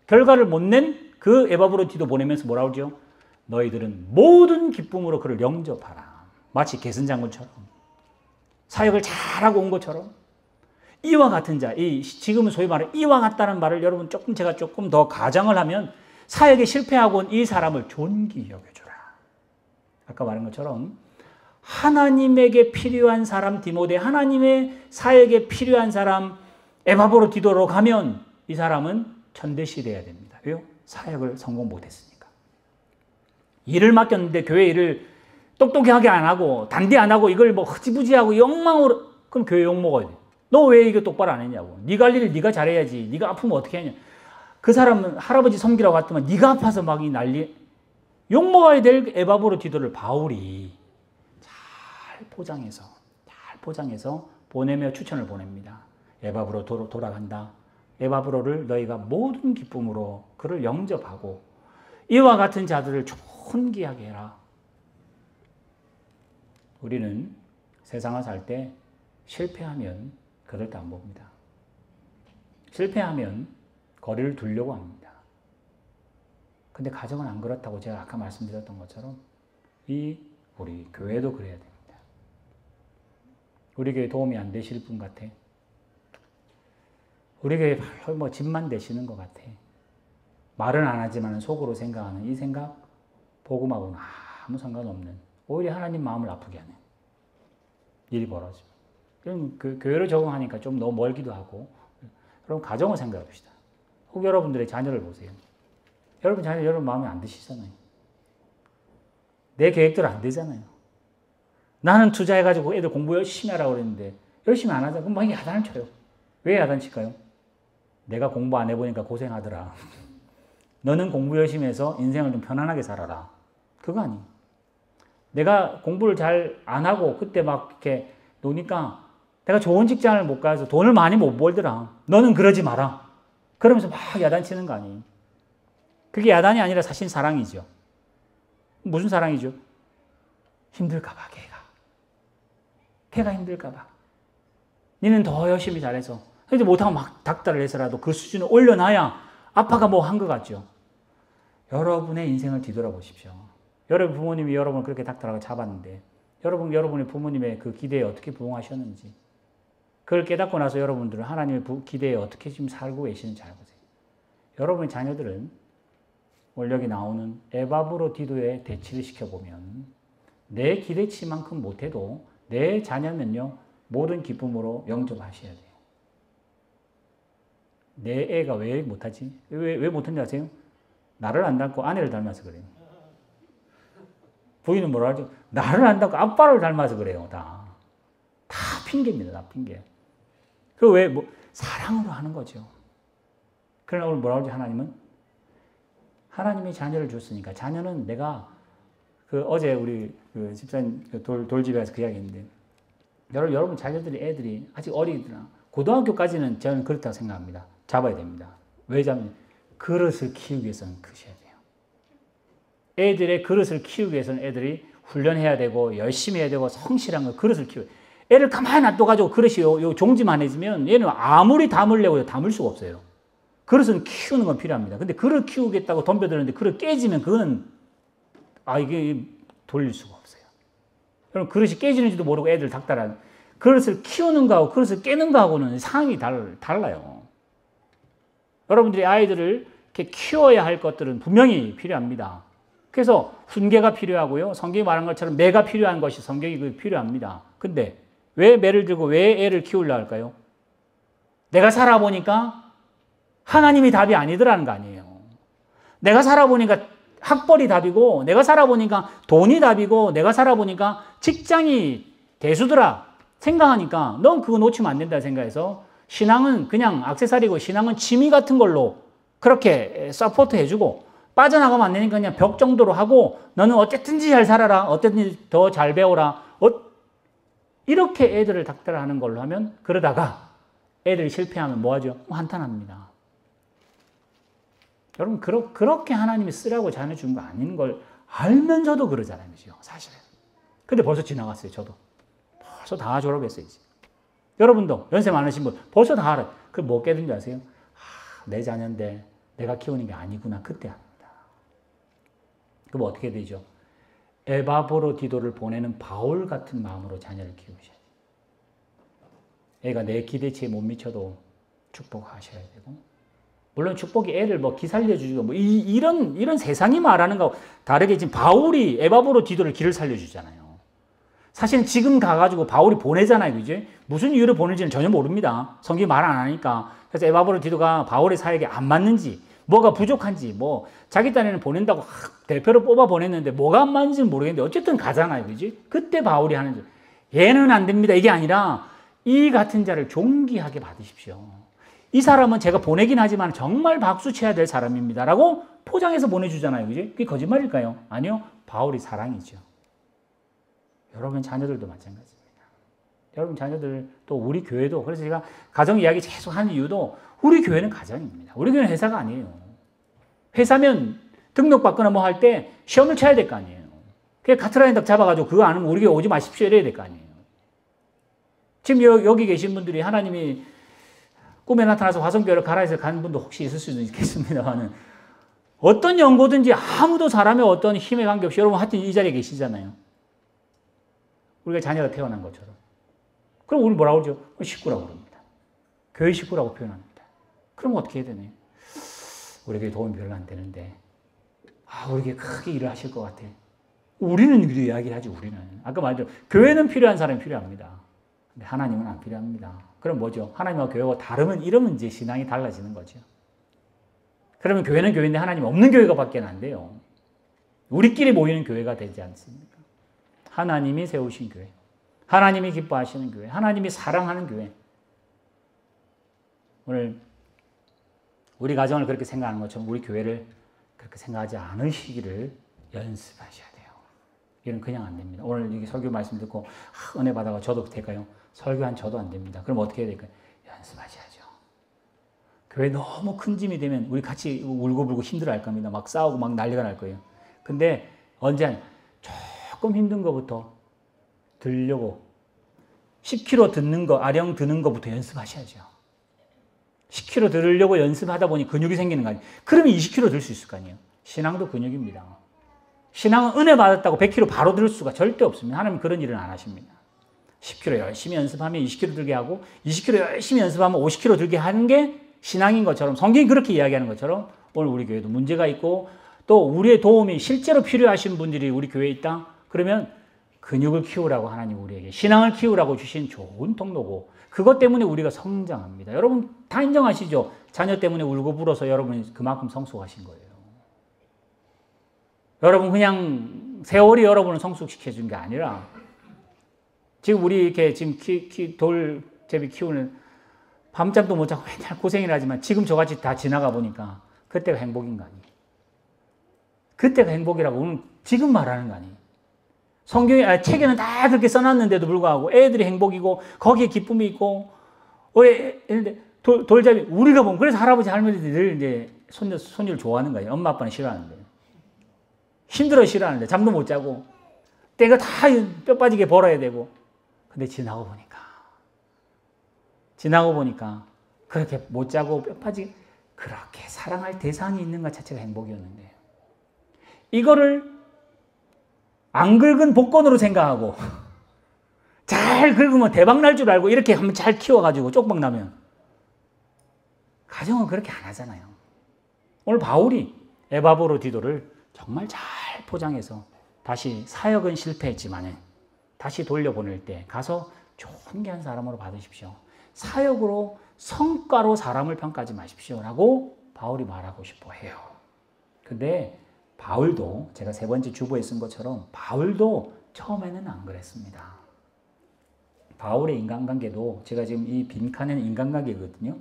Speaker 1: 결과를 못 낸 그 에바브로디도 보내면서 뭐라고 그러죠? 너희들은 모든 기쁨으로 그를 영접하라. 마치 개선장군처럼 사역을 잘하고 온 것처럼 이와 같은 자, 지금은 소위 말하는 이와 같다는 말을 여러분 제가 조금 더 가정을 하면 사역에 실패하고 온 이 사람을 존귀 여겨주라. 아까 말한 것처럼 하나님에게 필요한 사람 디모데, 하나님의 사역에 필요한 사람 에바브로디도로 가면 이 사람은 천대시 돼야 됩니다. 왜요? 사역을 성공 못했으니까. 일을 맡겼는데 교회 일을 똑똑하게 안 하고 단디 안 하고 이걸 뭐 흐지부지하고 욕망으로, 그럼 교회 욕 먹어야 돼. 너 왜 이거 똑바로 안 했냐고. 네가 할 일을 네가 잘해야지. 네가 아프면 어떻게 하냐. 그 사람은 할아버지 섬기라고 갔더만 네가 아파서 막 이 난리. 욕 먹어야 될 에바브로디도를 바울이 잘 포장해서 보내며 추천을 보냅니다. 에바브로 돌아간다. 에바브로를 너희가 모든 기쁨으로 그를 영접하고 이와 같은 자들을 존귀하게 해라. 우리는 세상을 살 때 실패하면 그들도 안 봅니다. 실패하면 거리를 두려고 합니다. 근데 가정은 안 그렇다고 제가 아까 말씀드렸던 것처럼 우리 교회도 그래야 됩니다. 우리 교회 도움이 안 되실 분 같아. 우리 교회 뭐 집만 되시는 것 같아. 말은 안 하지만 속으로 생각하는 이 생각 복음하고는 아무 상관없는 오히려 하나님 마음을 아프게 하는 일이 벌어지고 그럼 그 교회로 적응하니까 좀 너무 멀기도 하고 여러분 가정을 생각해 봅시다. 혹 여러분들의 자녀를 보세요. 여러분 자녀 여러분 마음에 안 드시잖아요. 내 계획대로 안 되잖아요. 나는 투자해가지고 애들 공부 열심히 하라고 그랬는데 열심히 안 하자. 그럼 막 야단을 쳐요. 왜 야단 칠까요? 내가 공부 안 해보니까 고생하더라. 너는 공부 열심히 해서 인생을 좀 편안하게 살아라. 그거 아니에요. 내가 공부를 잘 안 하고 그때 막 이렇게 노니까 내가 좋은 직장을 못 가서 돈을 많이 못 벌더라. 너는 그러지 마라. 그러면서 막 야단치는 거 아니에요. 그게 야단이 아니라 사실 사랑이죠. 무슨 사랑이죠? 힘들까 봐 걔가 힘들까 봐. 니는 더 열심히 잘해서 근데 못하고 막 닥달을 해서라도 그 수준을 올려놔야 아빠가 뭐 한 것 같죠. 여러분의 인생을 뒤돌아보십시오. 여러분 부모님이 여러분을 그렇게 닥달하고 잡았는데 여러분의 부모님의 그 기대에 어떻게 부응하셨는지 그걸 깨닫고 나서 여러분들은 하나님의 기대에 어떻게 지금 살고 계시는지 잘 보세요. 여러분의 자녀들은 오늘 여기 나오는 에바브로디도에 대치를 시켜보면 내 기대치만큼 못해도 내 자녀면요 모든 기쁨으로 영접하셔야 돼요. 내 애가 왜 못하지? 왜 못한지 아세요? 나를 안 닮고 아내를 닮아서 그래요. 부인은 뭐라 하죠? 나를 안 닮고 아빠를 닮아서 그래요. 다 핑계입니다. 다 핑계. 그 왜 사랑으로 하는 거죠. 그러나 오늘 뭐라고 하죠? 하나님이 자녀를 줬으니까 자녀는 내가 어제 우리 집사님 돌집에서 그 이야기 했는데 여러분 자녀들이 애들이 아직 어리더라. 고등학교까지는 저는 그렇다고 생각합니다. 잡아야 됩니다. 왜 잡냐? 그릇을 키우기 위해서는 크셔야 돼요. 애들의 그릇을 키우기 위해서는 애들이 훈련해야 되고 열심히 해야 되고 성실한 거 그릇을 키워야 돼요. 애를 가만히 놔둬가지고 그릇이 요 종지만 해주면 얘는 아무리 담으려고 담을 수가 없어요. 그릇은 키우는 건 필요합니다. 근데 그릇 키우겠다고 덤벼드는데 그릇 깨지면 그거는 이게 돌릴 수가 없어요. 그럼 그릇이 깨지는지도 모르고 애들 닥달하는 그릇을 키우는 거하고 그릇을 깨는 거하고는 상황이 달라요. 여러분들이 아이들을 이렇게 키워야 할 것들은 분명히 필요합니다. 그래서 훈계가 필요하고요. 성경이 말한 것처럼 매가 필요한 것이 성경이 필요합니다. 근데 왜 매를 들고 왜 애를 키우려 할까요? 내가 살아보니까 하나님이 답이 아니더라는 거 아니에요. 내가 살아보니까 학벌이 답이고 내가 살아보니까 돈이 답이고 내가 살아보니까 직장이 대수더라 생각하니까 넌 그거 놓치면 안 된다 생각해서 신앙은 그냥 액세서리고 신앙은 취미 같은 걸로 그렇게 서포트 해주고 빠져나가면 안 되니까 그냥 벽 정도로 하고 너는 어쨌든지 잘 살아라. 어쨌든지 더 잘 배워라. 이렇게 애들을 닥달하는 걸로 하면 그러다가 애들이 실패하면 뭐하죠? 한탄합니다. 여러분 그렇게 하나님이 쓰라고 자녀 준 거 아닌 걸 알면서도 그러잖아요. 사실은. 근데 벌써 지나갔어요. 저도. 벌써 다 졸업했어요. 이제. 여러분도 연세 많으신 분 벌써 다 알아요. 그럼 뭐 깨든지 아세요? 내 자녀인데 내가 키우는 게 아니구나. 그때 합니다. 그럼 어떻게 되죠? 에바브로디도를 보내는 바울 같은 마음으로 자녀를 키우셔야 돼요. 애가 내 기대치에 못 미쳐도 축복하셔야 되고, 물론 축복이 애를 뭐 기살려주고 뭐 이런 세상이 말하는 거하고 다르게 지금 바울이 에바브로디도를 길을 살려주잖아요. 사실은 지금 가가지고 바울이 보내잖아요. 그죠? 무슨 이유로 보낼지는 전혀 모릅니다. 성경이 말 안 하니까. 그래서 에바브로디도가 바울의 사역에 안 맞는지, 뭐가 부족한지, 뭐 자기 딴에는 보낸다고 대표로 뽑아 보냈는데 뭐가 안 맞는지는 모르겠는데 어쨌든 가잖아요. 그지? 그때 바울이 하는 줄. 얘는 안 됩니다. 이게 아니라 이 같은 자를 존귀하게 받으십시오. 이 사람은 제가 보내긴 하지만 정말 박수 쳐야 될 사람입니다. 라고 포장해서 보내주잖아요. 그지? 그게 거짓말일까요? 아니요. 바울이 사랑이죠. 여러분 자녀들도 마찬가지입니다. 여러분 자녀들 또 우리 교회도, 그래서 제가 가정 이야기 계속 하는 이유도 우리 교회는 가정입니다. 우리 교회는 회사가 아니에요. 회사면 등록받거나 뭐 할 때 시험을 쳐야 될 거 아니에요. 그냥 카트라인 딱 잡아가지고 그거 안 하면 우리 교회 오지 마십시오 이래야 될 거 아니에요. 지금 여기 계신 분들이 하나님이 꿈에 나타나서 화성교회를 가라해서 간 분도 혹시 있을 수도 있겠습니다만 어떤 연고든지 아무도 사람의 어떤 힘에 관계없이 여러분 하여튼 이 자리에 계시잖아요. 우리가 자녀가 태어난 것처럼. 그럼 우리 뭐라고 그러죠? 식구라고 그럽니다. 교회 식구라고 표현합니다. 그럼 어떻게 해야 되나요? 우리 교회 도움이 별로 안 되는데 우리 교회 크게 일을 하실 것 같아. 우리는 이야기를 하지. 우리는. 아까 말했죠. 교회는 필요한 사람이 필요합니다. 근데 하나님은 안 필요합니다. 그럼 뭐죠? 하나님과 교회가 다르면 이러면 이제 신앙이 달라지는 거죠. 그러면 교회는 교회인데 하나님 없는 교회가 밖에 안 돼요. 우리끼리 모이는 교회가 되지 않습니까? 하나님이 세우신 교회, 하나님이 기뻐하시는 교회, 하나님이 사랑하는 교회. 오늘 우리 가정을 그렇게 생각하는 것처럼 우리 교회를 그렇게 생각하지 않으시기를 연습하셔야 돼요. 이건 그냥 안 됩니다. 오늘 이렇게 설교 말씀 듣고 은혜 받아가 저도 될까요? 설교한 저도 안 됩니다. 그럼 어떻게 해야 될까요? 연습하셔야죠. 교회 너무 큰 짐이 되면 우리 같이 울고불고 힘들어할 겁니다. 막 싸우고 막 난리가 날 거예요. 근데 언제 조금 힘든 것부터 들려고 10km 듣는 거, 아령 드는 것부터 연습하셔야죠. 10km 들으려고 연습하다 보니 근육이 생기는 거 아니에요. 그러면 20km 들 수 있을 거 아니에요. 신앙도 근육입니다. 신앙은 은혜 받았다고 100km 바로 들 수가 절대 없습니다. 하나님은 그런 일은 안 하십니다. 10km 열심히 연습하면 20km 들게 하고 20km 열심히 연습하면 50km 들게 하는 게 신앙인 것처럼, 성경이 그렇게 이야기하는 것처럼 오늘 우리 교회도 문제가 있고 또 우리의 도움이 실제로 필요하신 분들이 우리 교회에 있다? 그러면 근육을 키우라고 하나님 우리에게 신앙을 키우라고 주신 좋은 통로고 그것 때문에 우리가 성장합니다. 여러분 다 인정하시죠? 자녀 때문에 울고 불어서 여러분이 그만큼 성숙하신 거예요. 여러분 그냥 세월이 여러분을 성숙시켜준 게 아니라 지금 우리 이렇게 지금 돌제비 키우는 밤잠도 못 자고 맨날 고생을 하지만 지금 저같이 다 지나가 보니까 그때가 행복인 거 아니에요. 그때가 행복이라고 오늘 지금 말하는 거 아니에요. 성경에, 책에는 다 그렇게 써놨는데도 불구하고 애들이 행복이고 거기에 기쁨이 있고 돌잡이 우리가 보면 그래서 할아버지 할머니들이 늘 이제 손녀를 좋아하는 거예요. 엄마 아빠는 싫어하는데 힘들어 싫어하는데 잠도 못 자고 때가 다 뼈 빠지게 벌어야 되고 근데 지나고 보니까 그렇게 못 자고 뼈 빠지게 그렇게 사랑할 대상이 있는 것 자체가 행복이었는데 이거를 안 긁은 복권으로 생각하고 잘 긁으면 대박 날 줄 알고 이렇게 한번 잘 키워가지고 쪽박 나면 가정은 그렇게 안 하잖아요. 오늘 바울이 에바브로디도를 정말 잘 포장해서 다시 사역은 실패했지만 다시 돌려보낼 때 가서 존귀한 사람으로 받으십시오. 사역으로 성과로 사람을 평가하지 마십시오 라고 바울이 말하고 싶어 해요. 근데 바울도 제가 세 번째 주보에 쓴 것처럼 바울도 처음에는 안 그랬습니다. 바울의 인간관계도 제가 지금 이 빈칸에는 인간관계거든요.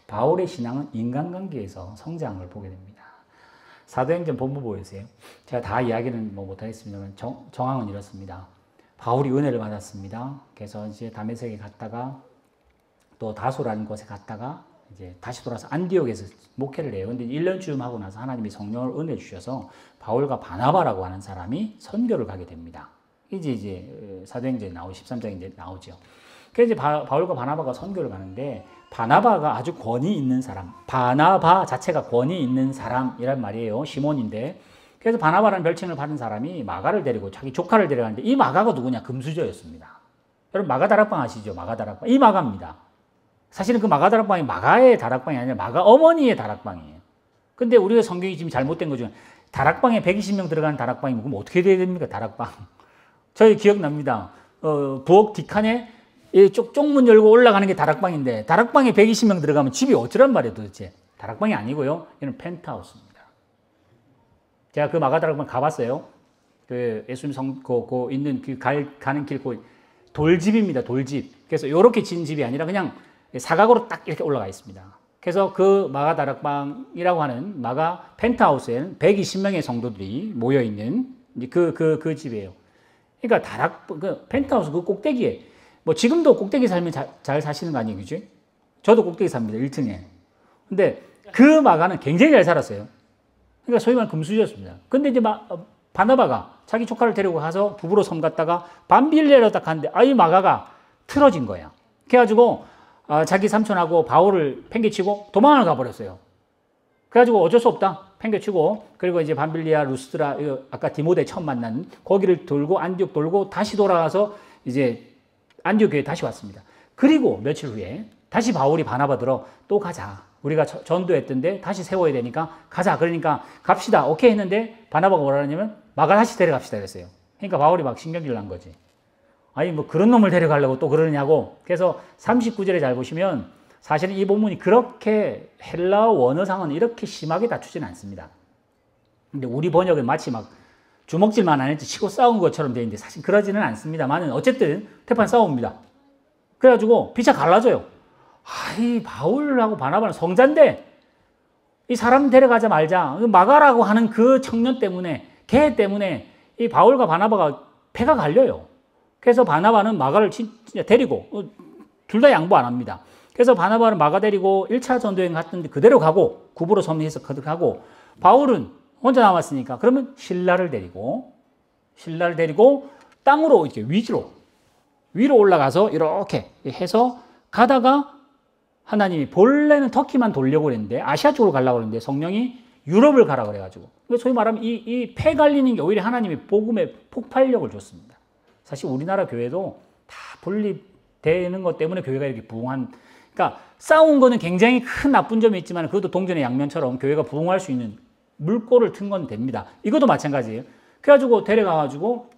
Speaker 1: 바울의 신앙은 인간관계에서 성장을 보게 됩니다. 사도행전 본부 보이세요? 제가 다 이야기는 뭐 못하겠습니다만 정황은 이렇습니다. 바울이 은혜를 받았습니다. 그래서 이제 다메섹에 갔다가 또 다소라는 곳에 갔다가 이제 다시 돌아서 안디옥에서 목회를 해요. 근데 1년쯤 하고 나서 하나님이 성령을 은혜 주셔서 바울과 바나바라고 하는 사람이 선교를 가게 됩니다. 이제 사도행전에 13장에 이제 나오죠. 그래서 이제 바울과 바나바가 선교를 가는데 바나바가 아주 권위 있는 사람, 바나바 자체가 권위 있는 사람이란 말이에요. 시몬인데. 그래서 바나바라는 별칭을 받은 사람이 마가를 데리고 자기 조카를 데려가는데 이 마가가 누구냐? 금수저였습니다. 여러분 마가 다락방 아시죠? 마가 다락방. 이 마가입니다. 사실은 그 마가 다락방이 마가의 다락방이 아니라 마가 어머니의 다락방이에요. 근데 우리가 성경이 지금 잘못된 거죠. 다락방에 120명 들어가는 다락방이면 그럼 어떻게 돼야 됩니까? 다락방. 저희 기억납니다. 부엌 뒷칸에 쪽문 열고 올라가는 게 다락방인데 다락방에 120명 들어가면 집이 어쩌란 말이에요 도대체. 다락방이 아니고요. 이는 펜트하우스입니다. 제가 그 마가 다락방 가봤어요. 그 예수님 있는 가는 길 돌집입니다. 돌집. 그래서 이렇게 지은 집이 아니라 그냥 사각으로 딱 이렇게 올라가 있습니다. 그래서 그 마가 다락방이라고 하는 마가 펜트하우스에는 120명의 성도들이 모여 있는 그 집이에요. 그러니까 그 펜트하우스 그 꼭대기에 뭐 지금도 꼭대기 살면 잘 사시는 거 아니에요, 그죠? 저도 꼭대기 삽니다, 1층에. 근데 그 마가는 굉장히 잘 살았어요. 그러니까 소위 말하는 금수저였습니다. 근데 이제 바나바가 자기 조카를 데리고 가서 부부로 섬 갔다가 밤빌레로 딱 갔는데 이 마가가 틀어진 거야. 그래가지고 자기 삼촌하고 바울을 팽개치고 도망을 가버렸어요. 그래가지고 어쩔 수 없다. 팽개치고 그리고 이제 밤빌리아, 루스드라, 아까 디모데 처음 만난 거기를 돌고 안디옥 돌고 다시 돌아가서 이제 안디옥 교회에 다시 왔습니다. 그리고 며칠 후에 다시 바울이 바나바 들어 또 가자. 우리가 전도했던데 다시 세워야 되니까 가자. 그러니까 갑시다. 오케이 했는데 바나바가 뭐라 하냐면 마가 다시 데려갑시다 그랬어요. 그러니까 바울이 막 신경질 난 거지. 아니 뭐 그런 놈을 데려가려고 또 그러느냐고. 그래서 39절에 잘 보시면 사실은 이 본문이 그렇게 헬라어 원어상은 이렇게 심하게 다투지는 않습니다. 근데 우리 번역은 마치 막 주먹질만 안 했지 치고 싸운 것처럼 되어 있는데 사실 그러지는 않습니다만 어쨌든 태판 싸웁니다. 그래가지고 피차 갈라져요. 이 바울하고 바나바는 성자인데 이 사람 데려가자 말자. 마가라고 하는 그 청년 때문에 걔 때문에 이 바울과 바나바가 패가 갈려요. 그래서 바나바는 마가를 진짜 데리고 둘 다 양보 안 합니다. 그래서 바나바는 마가 데리고 1차 전도여행 갔는데 그대로 가고 구부로 섬에서 가고 바울은 혼자 남았으니까 그러면 신라를 데리고 땅으로 이렇게 위로 올라가서 이렇게 해서 가다가 하나님이 본래는 터키만 돌려고 그랬는데 아시아 쪽으로 가려고 그랬는데 성령이 유럽을 가라 그래가지고 소위 말하면 이 패 갈리는 게 오히려 하나님이 복음의 폭발력을 줬습니다. 사실 우리나라 교회도 다 분립되는 것 때문에 교회가 이렇게 부흥한, 그러니까 싸운 거는 굉장히 큰 나쁜 점이 있지만 그것도 동전의 양면처럼 교회가 부흥할 수 있는 물꼬를 튼 건 됩니다. 이것도 마찬가지예요. 그래가지고 데려가가지고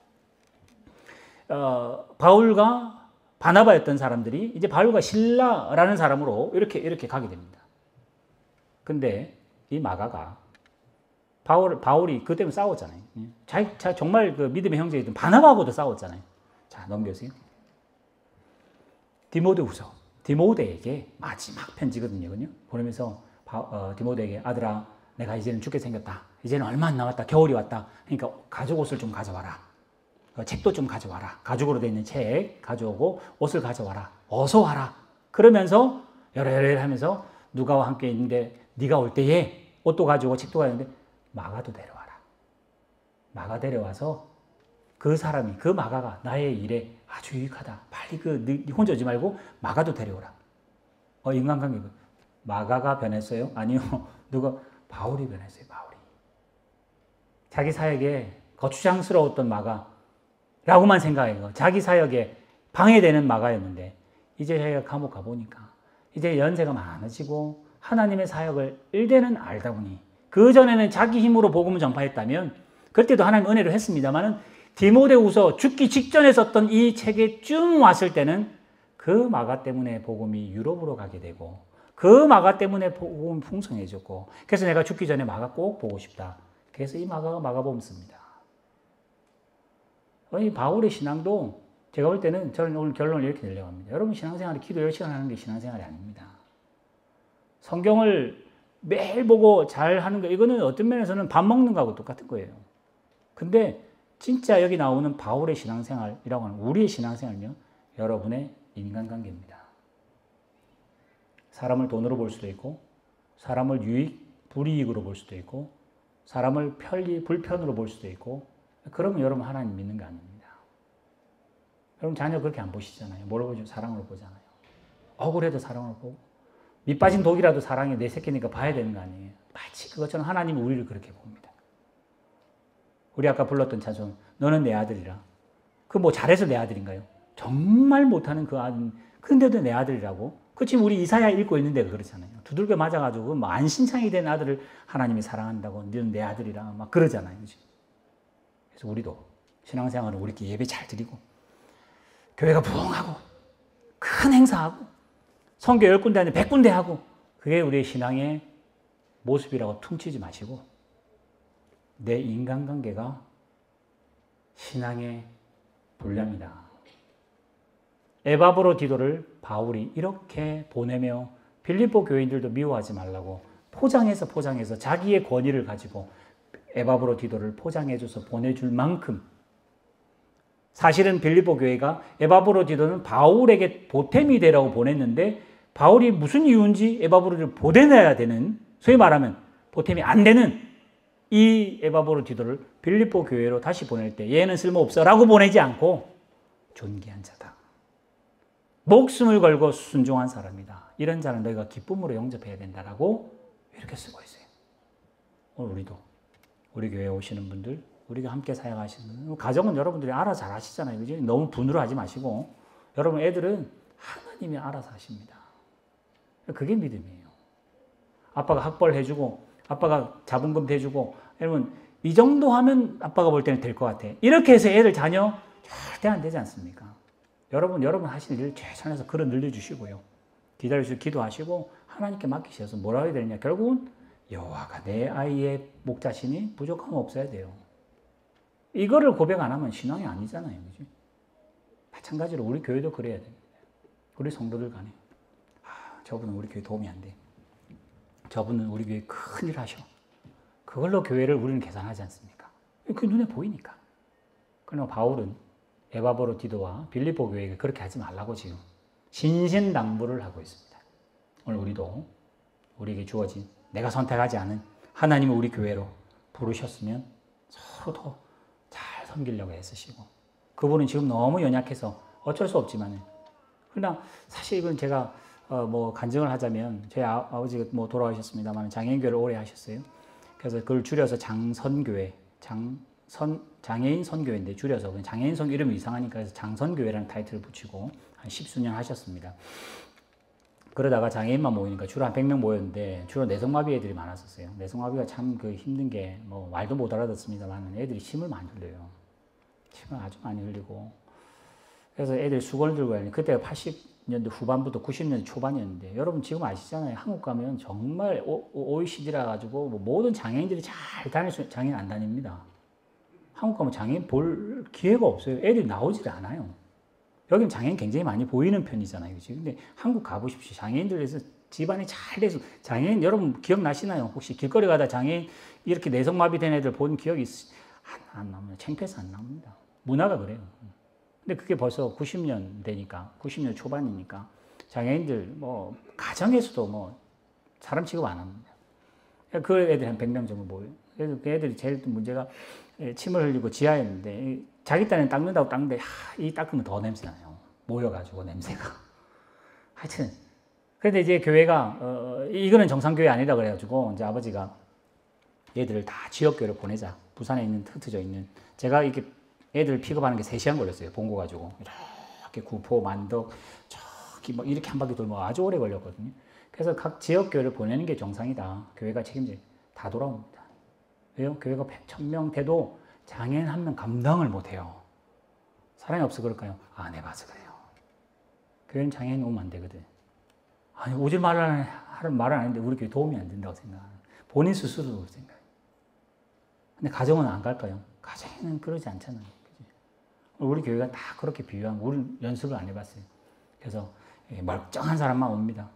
Speaker 1: 바울과 바나바였던 사람들이 이제 바울과 실라라는 사람으로 이렇게 가게 됩니다. 근데 이 마가가 바울이 그 때문에 싸웠잖아요. 정말 그 믿음의 형제이던 바나바하고도 싸웠잖아요. 자, 넘겨주세요. 디모데에게 마지막 편지거든요. 보내면서 디모데에게 아들아, 내가 이제는 죽게 생겼다. 이제는 얼마 안 남았다. 겨울이 왔다. 그러니까 가죽 옷을 좀 가져와라. 책도 좀 가져와라. 가죽으로 되어 있는 책 가져오고 옷을 가져와라. 어서 와라. 그러면서 여러여러 하면서 누가와 함께 있는데 네가 올 때에 옷도 가져오고 책도 가져오는데 마가도 데려와라. 마가 데려와서 그 마가가 나의 일에 아주 유익하다. 빨리 네 혼자 오지 말고 마가도 데려오라. 인간관계. 마가가 변했어요? 아니요. 바울이 변했어요. 바울이. 자기 사역에 거추장스러웠던 마가라고만 생각해요. 자기 사역에 방해되는 마가였는데 이제 자기가 감옥 가보니까 이제 연세가 많아지고 하나님의 사역을 일대는 알다 보니 그전에는 자기 힘으로 복음을 전파했다면 그때도 하나님 은혜로 했습니다만 디모데후서 죽기 직전에 썼던 이 책에 쭉 왔을 때는 그 마가 때문에 복음이 유럽으로 가게 되고 그 마가 때문에 복음이 풍성해졌고 그래서 내가 죽기 전에 마가 꼭 보고 싶다. 그래서 이 마가가 마가복음 씁니다. 이 바울의 신앙도 제가 볼 때는 저는 오늘 결론을 이렇게 내려고 합니다. 여러분 신앙생활이 기도 10시간 하는 게 신앙생활이 아닙니다. 성경을 매일 보고 잘 하는 거, 이거는 어떤 면에서는 밥 먹는 거하고 똑같은 거예요. 근데 진짜 여기 나오는 바울의 신앙생활이라고 하는 우리의 신앙생활은요, 여러분의 인간관계입니다. 사람을 돈으로 볼 수도 있고, 사람을 유익, 불이익으로 볼 수도 있고, 사람을 편리, 불편으로 볼 수도 있고, 그러면 여러분 하나님 믿는 거 아닙니다. 여러분 자녀 그렇게 안 보시잖아요. 뭐로 보죠? 사랑으로 보잖아요. 억울해도 사랑으로 보고, 밑 빠진 독이라도 사랑이 내 새끼니까 봐야 되는 거 아니에요. 마치 그것처럼 하나님은 우리를 그렇게 봅니다. 우리 아까 불렀던 찬송, 너는 내 아들이라. 그 뭐 잘해서 내 아들인가요? 정말 못하는 그 아들, 근데도 내 아들이라고? 그 지금 우리 이사야 읽고 있는데 그렇잖아요. 두들겨 맞아가지고 뭐 안신창이 된 아들을 하나님이 사랑한다고, 너는 내 아들이라 막 그러잖아요. 그치? 그래서 우리도 신앙생활은 우리끼리 예배 잘 드리고, 교회가 부흥하고, 큰 행사하고, 선교 10군데 아니라 100군데 하고, 그게 우리의 신앙의 모습이라고 퉁치지 마시고, 내 인간관계가 신앙의 분량이다. 에바브로디도를 바울이 이렇게 보내며 빌립보 교인들도 미워하지 말라고 포장해서 자기의 권위를 가지고 에바브로디도를 포장해줘서 보내줄 만큼, 사실은 빌립보 교회가 에바브로디도는 바울에게 보탬이 되라고 보냈는데, 바울이 무슨 이유인지 에바브로디도를 보내놔야 되는, 소위 말하면 보탬이 안 되는 이 에바브로디도를 빌립보 교회로 다시 보낼 때 얘는 쓸모없어 라고 보내지 않고 존귀한 자다, 목숨을 걸고 순종한 사람이다, 이런 자는 너희가 기쁨으로 영접해야 된다라고 이렇게 쓰고 있어요. 오늘 우리도 우리 교회에 오시는 분들, 우리가 함께 사역하시는 분들, 가정은 여러분들이 알아서 잘 하시잖아요. 그지? 너무 분으로 하지 마시고, 여러분 애들은 하나님이 알아서 하십니다. 그게 믿음이에요. 아빠가 학벌 해주고, 아빠가 자본금 대주고, 여러분 이 정도 하면 아빠가 볼 때는 될 것 같아, 이렇게 해서 애들 자녀 절대 안 되지 않습니까? 여러분 하시는 일 최선에서 걸어 늘려주시고요, 기다려주시고 기도하시고 하나님께 맡기셔서 뭐라고 해야 되느냐, 결국은 여호와가 내 아이의 목자시니 부족함 없어야 돼요. 이거를 고백 안 하면 신앙이 아니잖아요. 그치? 마찬가지로 우리 교회도 그래야 됩니다. 우리 성도들 간에 저분은 우리 교회 도움이 안 돼, 저분은 우리 교회 큰일 하셔, 그걸로 교회를 우리는 계산하지 않습니까? 그 눈에 보이니까. 그러나 바울은 에바브로디도와 빌립보 교회가 그렇게 하지 말라고 지금 신신당부를 하고 있습니다. 오늘 우리도 우리에게 주어진, 내가 선택하지 않은 하나님을 우리 교회로 부르셨으면 서로 더 잘 섬기려고 애쓰시고, 그분은 지금 너무 연약해서 어쩔 수 없지만, 그러나 사실 이건 제가 뭐 간증을 하자면, 저희 아버지가 뭐 돌아가셨습니다만 장애인교회를 오래 하셨어요. 그래서 그걸 줄여서 장선교회, 장애인 선교회인데 줄여서, 그냥 장애인 선교 이름이 이상하니까 해서 장선교회라는 타이틀을 붙이고 한 10수년 하셨습니다. 그러다가 장애인만 모이니까 주로 한 100명 모였는데, 주로 내성마비 애들이 많았었어요. 내성마비가 참 그 힘든 게, 뭐 말도 못 알아듣습니다만 애들이 침을 많이 흘려요. 침을 아주 많이 흘리고, 그래서 애들 수건을 들고 가야, 그때가 80년대 후반부터 90년대 초반이었는데, 여러분 지금 아시잖아요. 한국 가면 정말 OECD라 가지고 뭐 모든 장애인들이 잘 다닐 수, 장애인 안 다닙니다. 한국 가면 장애인 볼 기회가 없어요. 애들이 나오질 않아요. 여기는 장애인 굉장히 많이 보이는 편이잖아요. 그치? 근데 한국 가보십시오. 장애인들에서 집안이 잘 돼서, 장애인 여러분 기억나시나요? 혹시 길거리 가다 장애인 이렇게 내성마비된 애들 본 기억이 안 납니다. 창피해서 안 나옵니다. 문화가 그래요. 근데 그게 벌써 90년 되니까, 90년 초반이니까 장애인들 뭐 가정에서도 뭐 사람 취급 안 합니다. 그 애들이 한 100명 정도 모여요. 그래서 그 애들이 제일 문제가 침을 흘리고 지하였는데, 자기 딴에는 닦는다고 닦는데 이 닦으면 더 냄새나요. 모여가지고 냄새가. 하여튼 그런데 이제 교회가 이거는 정상교회 아니다 그래가지고 이제 아버지가 얘들을 다 지역교회로 보내자. 부산에 있는 흩어져 있는, 제가 이렇게 애들 픽업하는 게 3시간 걸렸어요. 본고 가지고 이렇게 구포, 만덕 저기 뭐 이렇게 한 바퀴 돌면 아주 오래 걸렸거든요. 그래서 각 지역교회를 보내는 게 정상이다. 교회가 책임져. 다 돌아옵니다. 왜요? 교회가 100,000명 돼도 장애인 한 명 감당을 못해요. 사람이 없어 그럴까요? 안 해봐서 그래요. 교회는 장애인 오면 안 되거든. 아니, 오지 말라는 말은 아닌데 우리 교회 도움이 안 된다고 생각하는, 본인 스스로도 생각해요. 근데 가정은 안 갈까요? 가정에는 그러지 않잖아요. 그치? 우리 교회가 다 그렇게 비유한 거, 우리는 연습을 안 해봤어요. 그래서 멀쩡한 사람만 옵니다.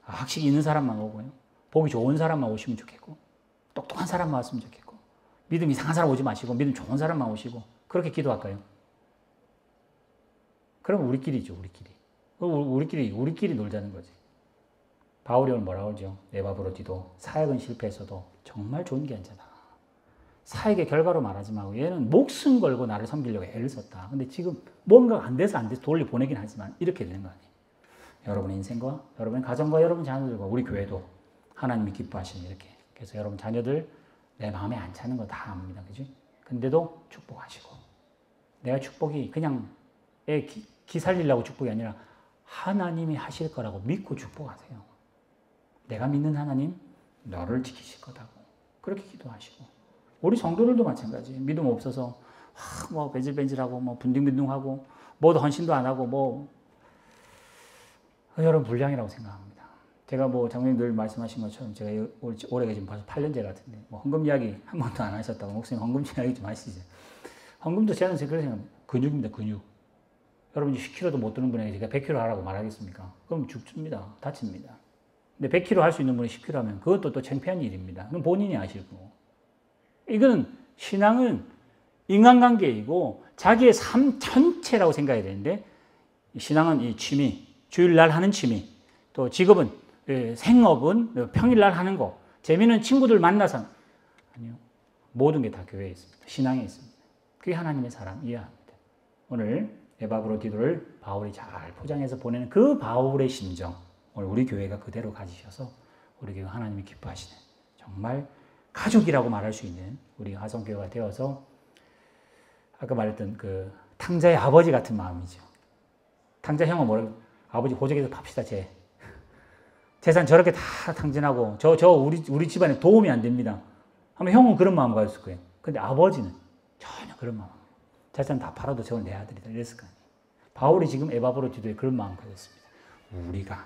Speaker 1: 학식이 있는 사람만 오고요. 보기 좋은 사람만 오시면 좋겠고, 똑똑한 사람만 왔으면 좋겠고, 믿음 이상한 사람 오지 마시고, 믿음 좋은 사람만 오시고, 그렇게 기도할까요? 그럼 우리끼리죠, 우리끼리 놀자는 거지. 바울이 오늘 뭐라고 하죠? 에바브로디도 사역은 실패했어도 정말 좋은 게 아니잖아. 사역의 결과로 말하지 말고 얘는 목숨 걸고 나를 섬기려고 애를 썼다. 근데 지금 뭔가 안 돼서 돌리 보내긴 하지만 이렇게 되는 거 아니에요. 여러분의 인생과 여러분의 가정과 여러분 자녀들과 우리 교회도 하나님이 기뻐하시는 이렇게. 그래서 여러분 자녀들 내 마음에 안 차는 거 다 압니다. 그지? 근데도 축복하시고. 내가 축복이 그냥 애 기 살리려고 축복이 아니라 하나님이 하실 거라고 믿고 축복하세요. 내가 믿는 하나님 너를 지키실 거다고. 그렇게 기도하시고. 우리 성도들도 마찬가지예요. 믿음 없어서 뭐 벤질벤질하고 뭐 분등분등하고 뭐도 헌신도 안 하고 뭐 여러분 불량이라고 생각합니다. 제가 뭐 장로님 늘 말씀하신 것처럼 제가 올해가 지금 벌써 8년째 같은데 뭐 헌금 이야기 한 번도 안 하셨다고 목사님 헌금 이야기 좀 하시죠. 헌금도 저는 그렇게 생각합니다. 근육입니다. 근육. 여러분이 10kg도 못 드는 분에게 제가 100kg 하라고 말하겠습니까? 그럼 죽습니다. 다칩니다. 근데 100kg 할 수 있는 분이 10kg 하면 그것도 또 창피한 일입니다. 그럼 본인이 아시고. 이거는 신앙은 인간관계이고 자기의 삶 전체라고 생각해야 되는데 신앙은 이 취미, 주일날 하는 취미, 또 직업은, 생업은 평일날 하는 거, 재미는 친구들 만나서 아니요. 모든 게 다 교회에 있습니다. 신앙에 있습니다. 그게 하나님의 사람 이해합니다. 오늘 에바브로디도를 바울이 잘 포장해서 보내는 그 바울의 심정, 오늘 우리 교회가 그대로 가지셔서 우리 교회 하나님이 기뻐하시는 정말 가족이라고 말할 수 있는 우리 화성교회가 되어서 아까 말했던 그 탕자의 아버지 같은 마음이죠. 탕자 형은 뭐라고? 아버지 고적에서 팝시다, 재산 저렇게 다 탕진하고 우리 집안에 도움이 안 됩니다. 하면 형은 그런 마음 가졌을 거예요. 근데 아버지는 전혀 그런 마음. 재산 다 팔아도 저건 내 아들이다 이랬을 거 아니에요. 바울이 지금 에바브로디도에 그런 마음 가졌습니다.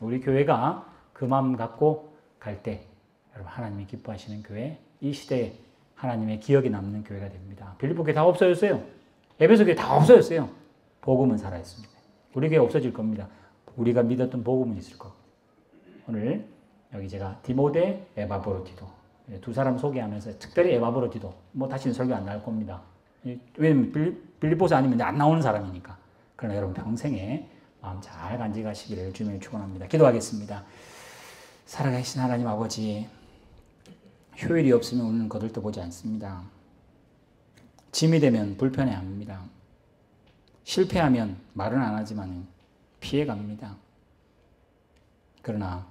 Speaker 1: 우리 교회가 그 마음 갖고 갈 때 여러분 하나님이 기뻐하시는 교회, 이 시대에 하나님의 기억에 남는 교회가 됩니다. 빌립보 교회 다 없어졌어요. 에베소 교회 다 없어졌어요. 복음은 살아있습니다. 우리 교회 없어질 겁니다. 우리가 믿었던 복음은 있을 겁니다. 오늘 여기 제가 디모데, 에바브로디도 두 사람 소개하면서 특별히 에바브로디도 뭐 다시는 설교 안 나올 겁니다. 왜냐면 빌립보서 아니면 안 나오는 사람이니까. 그러나 여러분 평생에 마음 잘 간직하시기를 주님을 축원합니다. 기도하겠습니다. 살아계신 하나님 아버지, 효율이 없으면 우리는 거들떠보지 않습니다. 짐이 되면 불편해합니다. 실패하면 말은 안 하지만 피해갑니다. 그러나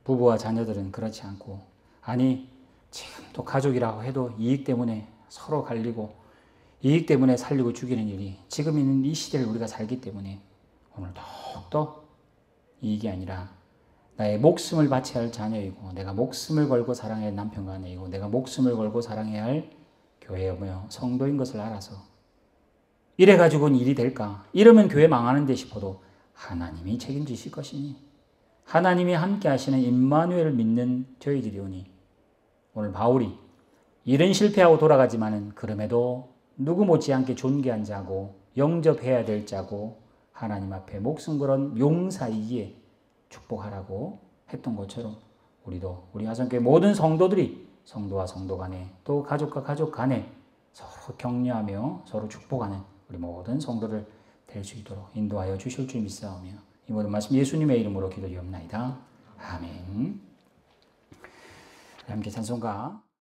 Speaker 1: 부부와 자녀들은 그렇지 않고, 아니 지금도 가족이라고 해도 이익 때문에 서로 갈리고 이익 때문에 살리고 죽이는 일이 지금 있는 이 시대를 우리가 살기 때문에 오늘 더욱더 이익이 아니라 나의 목숨을 바쳐야 할 자녀이고, 내가 목숨을 걸고 사랑해야 할 남편과 아내이고, 내가 목숨을 걸고 사랑해야 할 교회이며 성도인 것을 알아서 이래가지고는 일이 될까? 이러면 교회 망하는 데 싶어도 하나님이 책임지실 것이니, 하나님이 함께 하시는 임마누엘을 믿는 저희들이오니, 오늘 바울이 일은 실패하고 돌아가지만은 그럼에도 누구 못지않게 존귀한 자고 영접해야 될 자고 하나님 앞에 목숨 걸은 용사이기에 축복하라고 했던 것처럼 우리도 우리 화성교회 모든 성도들이 성도와 성도 간에 또 가족과 가족 간에 서로 격려하며 서로 축복하는 우리 모든 성도들 될 수 있도록 인도하여 주실 줄 믿사오며 이 모든 말씀 예수님의 이름으로 기도드리옵나이다. 아멘. 함께 찬송가